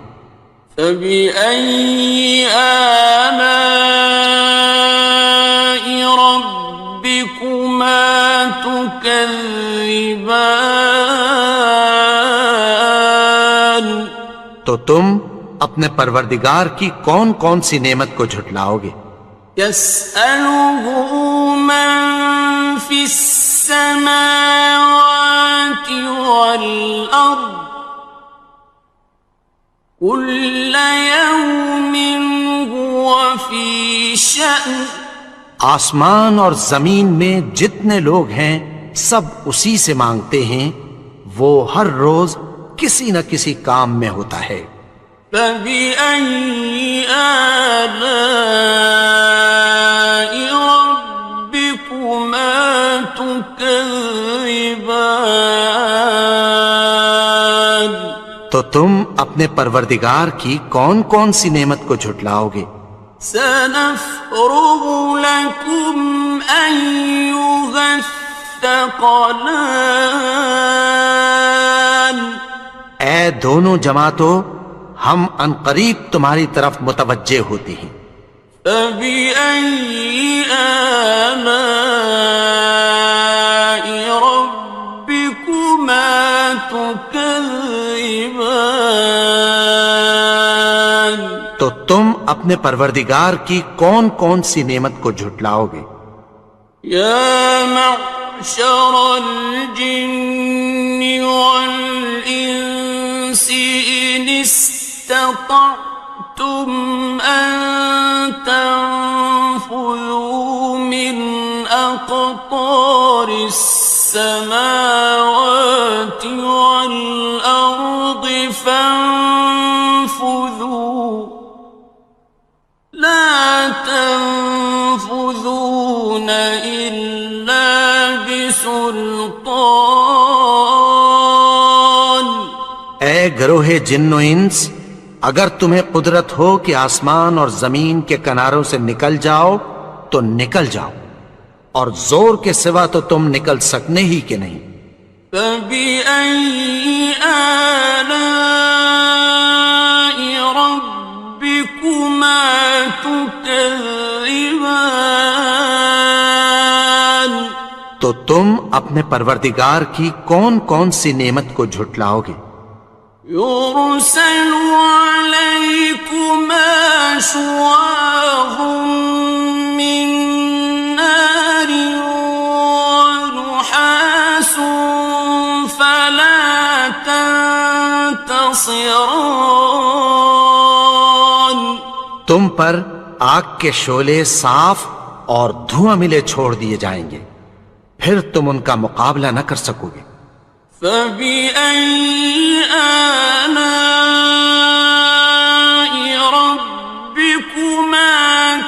فَبِأَيِّ آلَاءِ رَبِّكُمَا تُكَذِّبَانِ تو تم اپنے پروردگار کی کون کون سی نعمت کو جھٹلاؤ گے؟ يَسْأَلُهُ مَن فِي السَّمَاوَاتِ وَالْأَرْضِ كُلَّ يَوْمٍ هُوَ فِي شَأْنٍ آسمان اور زمین میں جتنے لوگ ہیں سب اسی سے مانگتے ہیں، وہ ہر روز کسی نہ کسی کام میں ہوتا ہے۔ فَبِأَيِّ آلَاءِ رَبِّكُمَا تُكَذِّبَانِ تو تم اپنے پروردگار کی کون کون سی نعمت کو جھٹلاؤ گے؟ سَنَفْرُغُ لَكُمْ أَيُّهَ الثَّقَلَانِ اے دونوں جماعتوں، ہم عنقریب تمہاری طرف متوجہ ہوتے ہیں۔ فَبِأَيِّ آلَاءِ رَبِّكُمَا تُكَذِّبَانِ تو تم اپنے پروردگار کی کون کون سی نعمت کو جھٹلاؤ گے؟ يَا مَعْشَرَ الْجِنِّ وَالْإِنسِ إِنِ اسْتَطَعْتُمْ أَن تَنفُذُوا مِنْ أَقْطَارِ أقطار السماوات والأرض فانفذوا لا تنفذون إلا بسلطان. اے گروہ جن و انس، اگر تمہیں قدرت ہو کہ آسمان اور زمین کے کناروں سے نکل جاؤ تو نکل جاؤ، اور زور کے سوا تو تم نکل سکنے ہی کہ نہیں. فَبِأَيِّ آلَاءِ رَبِّكُمَا تُكَذِّبَانِ. تو تم اپنے پروردگار کی کون کون سی نعمت کو جھٹلاؤ گے؟ يُرْسَلُ عَلَيْكُمَا شُوَاظٌ مِّن نَّارٍ وَنُحَاسٌ فَلَا تَنتَصِرَانِ. تم پر آگ کے شعلے صاف اور دھواں ملے چھوڑ دیے جائیں گے، پھر تم ان کا مقابلہ نہ کر سکو گے. فَبِأَيِّ آلَاءِ رَبِّكُمَا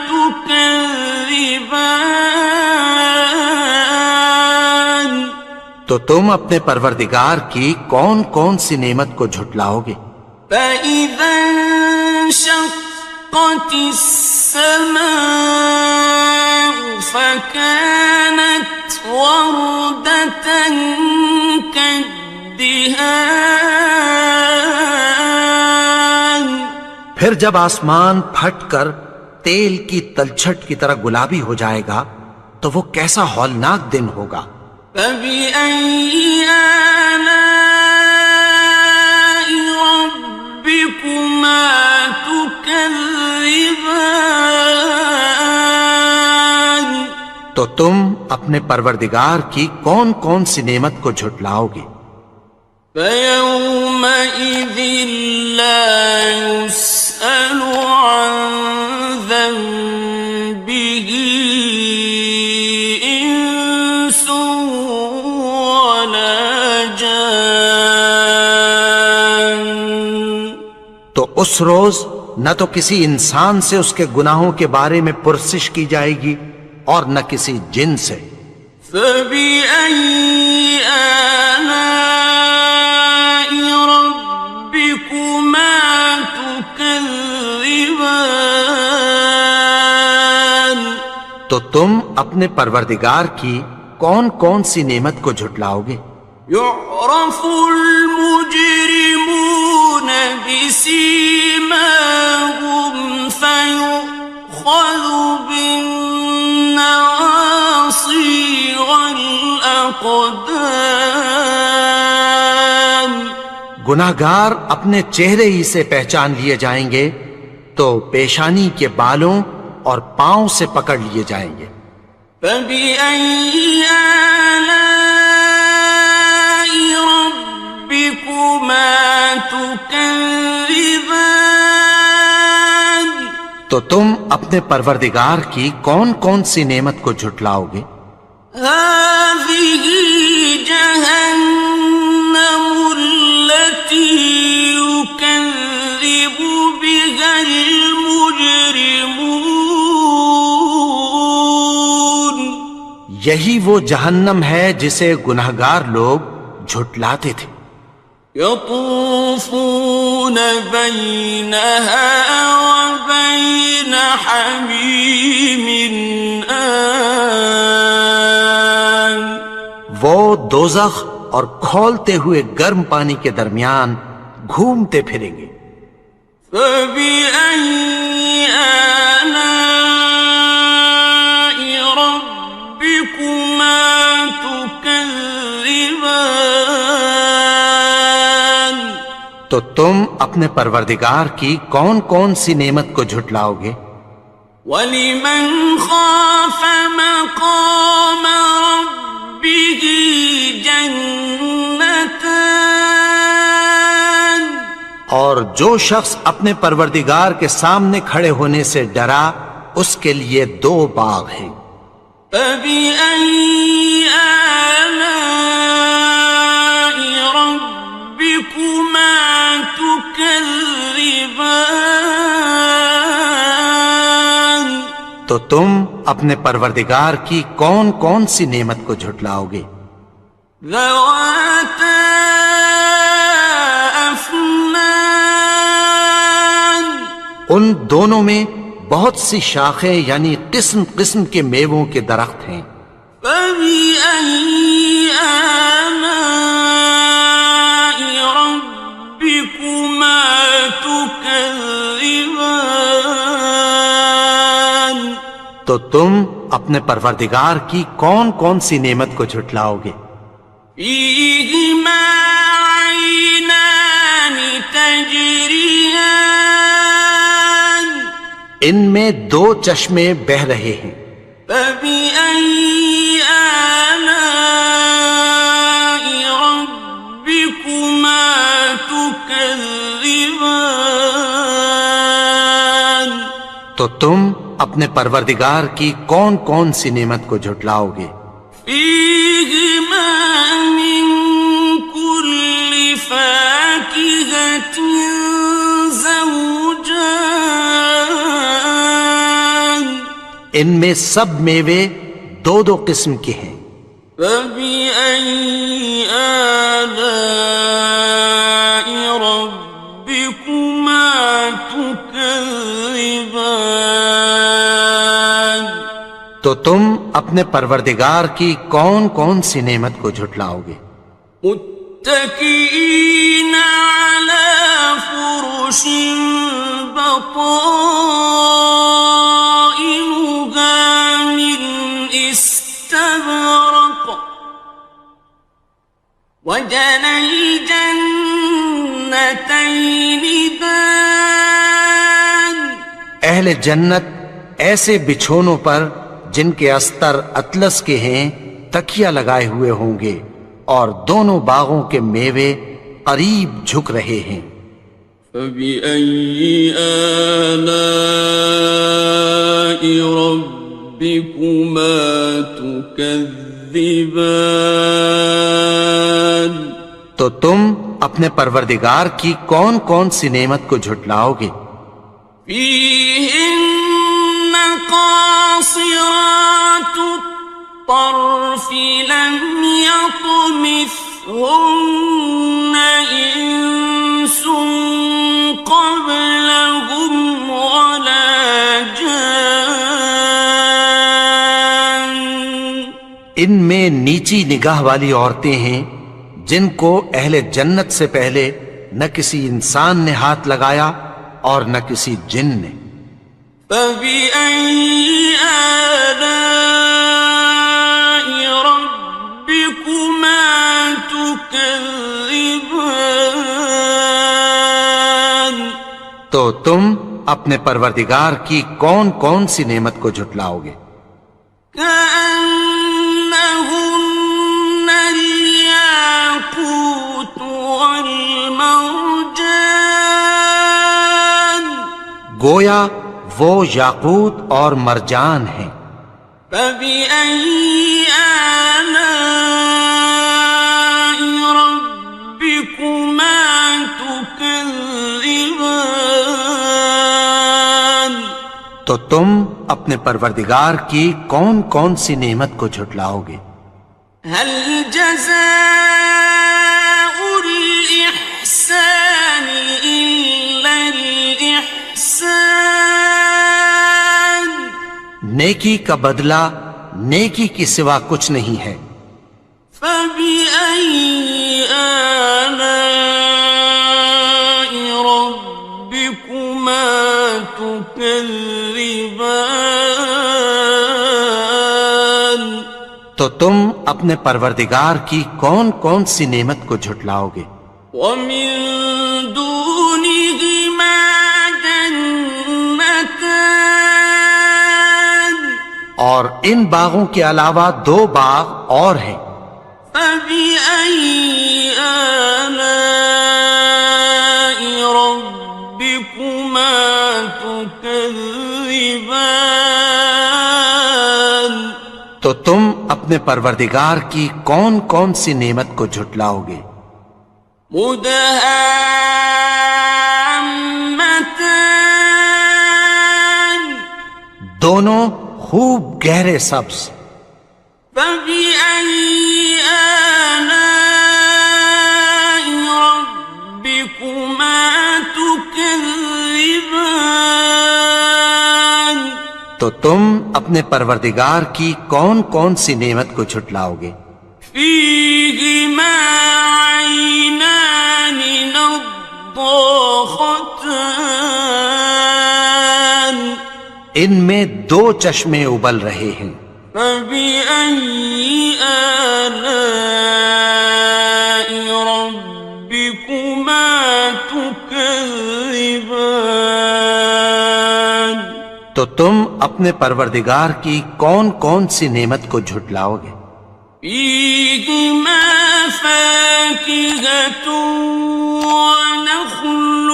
تُكَذِّبَانِ. تو تم اپنے پروردگار کی کون کون سی نعمت کو جھٹلاؤ گے؟ فَإِذَا انشَقَّتِ السَّمَاءُ فَكَانَتْ وَرْدَةً كَالدِّهَانِ. پھر جب آسمان پھٹ کر تیل کی تلچھٹ کی طرح گلابی ہو جائے گا تو وہ کیسا ہولناک دن ہوگا. فَبِأَيِّ آلَاءِ رَبِّكُمَا تُكَذِّبَانِ. تو تم اپنے پروردگار کی کون کون سی نعمت کو جھٹلاؤ گے؟ فَيَوْمَئِذٍ لَا يُسْأَلُ عَنْ ذَنبِهِ إِنسٌ وَلَا جَانٌ. تو اس روز نہ تو کسی انسان سے اس کے گناہوں کے بارے میں پرسش کی جائے گی اور نہ کسی جن سے. فَبِأَيِّ آلَاءِ رَبِّكُمَا تُكَذِّبَانِ. تو تم اپنے پروردگار کی کون کون سی نعمت کو جھٹلاؤ گے؟ يُعْرَفُ الْمُجْرِمُونَ بِسِيمَاهُمْ فَيُؤْخَذُ بِالنَّوَاصِي وَالْأَقْدَامِ. گناہگار اپنے چہرے ہی سے پہچان لیے جائیں گے تو پیشانی کے بالوں اور پاؤں سے پکڑ لیے جائیں گے. فَبِأَيِّ آلَاءِ رَبِّكُمَا تُكَذِّبَانِ. تو تم اپنے پروردگار کی کون کون سی نعمت کو جھٹلاؤ گے؟ هَٰذِهِ جَهَنَّمُ الَّتِي يُكَذِّبُ بِهَا الْمُجْرِمُونَ. یہی وہ جہنم ہے جسے گناہگار لوگ جھٹلاتے تھے. يَطُوفُونَ بَيْنَهَا وَبَيْنَ حَمِيمٍ آنٍ. وہ دوزخ اور کھولتے ہوئے گرم پانی کے درمیان گھومتے پھریں گے. فَبِأَيِّ آلَاءِ رَبِّكُمَا تُكَذِّبَانِ. تو تم اپنے پروردگار کی کون کون سی نعمت کو جھٹلاؤ گے؟ وَلِمَنْ خَافَ مَقَامَ رَبِّهِ جَنَّتَانِ. اور جو شخص اپنے پروردگار کے سامنے کھڑے ہونے سے ڈرا اس کے لیے 2 باغ ہیں. فَبِأَيِّ آلاء ربكما تكذبان تو تم اپنے پروردگار کی کون کون سی نعمت کو جھٹلاؤ گے؟ ذواتا افنان ان دونوں میں بہت سی شاخیں یعنی قسم قسم کے میووں کے درخت ہیں۔ فبأي آلاء ربكما تكذبان تو تم اپنے پروردگار کی کون کون سی نعمت کو جھٹلاؤ گے؟ فيهما عينان تجريان ان میں دو چشمے بہہ رہے ہیں۔ فبأي آلاء ربكما تكذبان تو تم اپنے پروردگار کی کون کون سی نعمت کو جھٹلاؤ گے؟ فيهما من كل فاكهة زوجان ان میں سب میوے دو دو قسم کے ہیں۔ فبأي آلاء ربكما تكذبان تو تم اپنے پروردگار کی کون کون سی نعمت کو جھٹلاؤ گے؟ متكئين على فرش بطائنها من استبرق وجنى الجنتين دان اہل جنت ایسے بچھونوں پر جن کے استر اطلس کے ہیں تکیہ لگائے ہوئے ہوں گے اور دونوں باغوں کے میوے قریب جھک رہے ہیں۔ فبأي آلاء ربكما تكذبان تو تم اپنے پروردگار کی کون کون سی نعمت کو جھٹلاؤ گے؟ فيهن قاصرات الطرف لم يطمثهن إنس قبلهم ولا جان ان میں نیچی نگاہ والی عورتیں ہیں جن کو اہل جنت سے پہلے نہ کسی انسان نے ہاتھ لگایا اور نہ کسی جن نے۔ فبأي آلاء ربكما تكذبان تو تم اپنے پروردگار کی کون کون سی نعمت کو جھٹلاؤ گے؟ كأنهن الياقوت والمرجان گویا وہ یاقوت اور مرجان ہیں۔ فبأي آلاء ربكما تكذبان تو تم اپنے پروردگار کی کون کون سی نعمت کو جھٹلاؤ گے؟ هل جزاء الإحسان إلا الإحسان نیکی کا بدلہ نیکی کی سوا کچھ نہیں ہے۔ فبأي آلاء ربكما تكذبان تو تم اپنے پروردگار کی کون کون سی نعمت کو جھٹلاؤ گے؟ ومن دونهما جنتان اور ان باغوں کے علاوہ دو باغ اور ہیں۔ فبأي آلاء ربكما تكذبان تو تم اپنے اپنے پروردگار کی کون کون سی نعمت کو جھٹلاؤ گے؟ مدهامتان دونوں خوب گہرے سبز. فبأي آلاء ربكما تكذبان تو تم اپنے پروردگار کی کون کون سی نعمت کو جھٹلاؤ گے؟ فيهما عينان نضاختان ان میں دو چشمے ابل رہے ہیں. فبأي آلاء ربكما تكذبان تو تم اپنے پروردگار کی کون کون سی نعمت کو جھٹلاؤ گے؟ فيهما فاكهة ونخل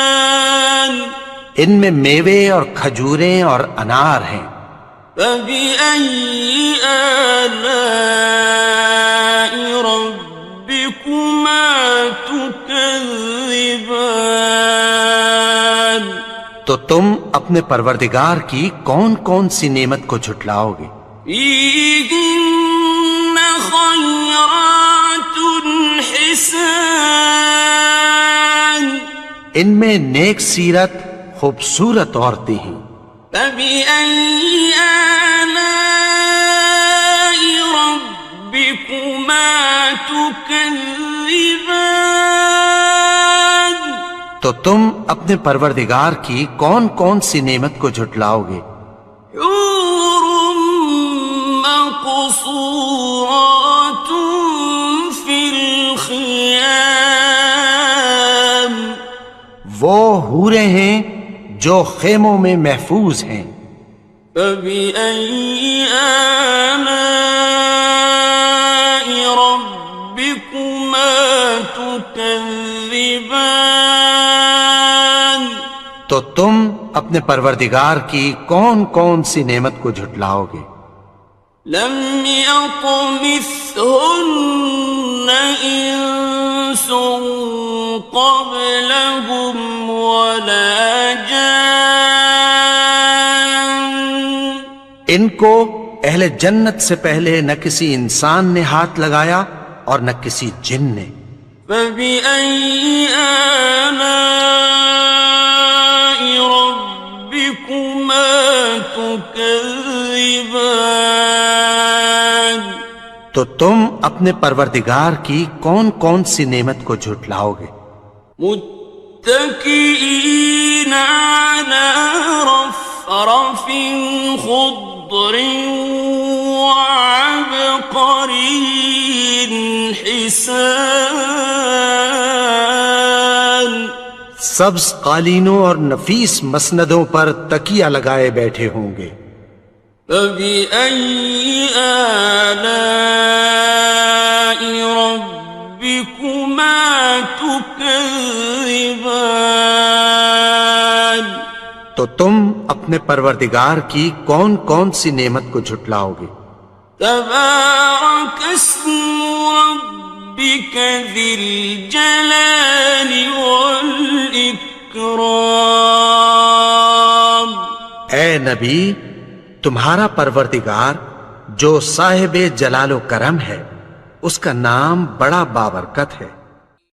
ورمان ان میں میوے اور کھجوریں اور انار ہیں. فبأي آلاء ربكما تكذبان تو تم اپنے پروردگار کی کون کون سی نعمت کو جھٹلاؤ گے؟ فيهن خيرات حسان ان میں نیک سیرت خوبصورت عورتیں ہیں. فبأي آلاء ربكما تكذبان تو تم اپنے پروردگار کی کون کون سی نعمت کو جھٹلاؤ گے؟ حور مقصورات في الخيام وہ حوریں ہیں جو خیموں میں محفوظ ہیں. فبأي آلاء ربكما تكذبان تو تم اپنے پروردگار کی کون کون سی نعمت کو جھٹلاؤ گے؟ لم يطمثهن إنس قبلهم ولا جان ان کو اہل جنت سے پہلے نہ کسی انسان نے ہاتھ لگایا اور نہ کسی جن نے. فبأي آلاء ربكما تكذبان تو تم اپنے پروردگار کی کون کون سی نعمت کو جھٹلاؤ گے؟ متكئين على رفرف خضر وعبقري حسان سبز قالینوں اور نفیس مسندوں پر تکیہ لگائے بیٹھے ہوں گے. فبأي آلاء ربكما تكذبان تو تم اپنے پروردگار کی کون کون سی نعمت کو جھٹلاؤ گے؟ تبارك اسم ربك ذي الجلال والإكرام اے نبی، تمہارا پروردگار جو صاحب جلال و کرم ہے، اس کا نام بڑا بابرکت ہے.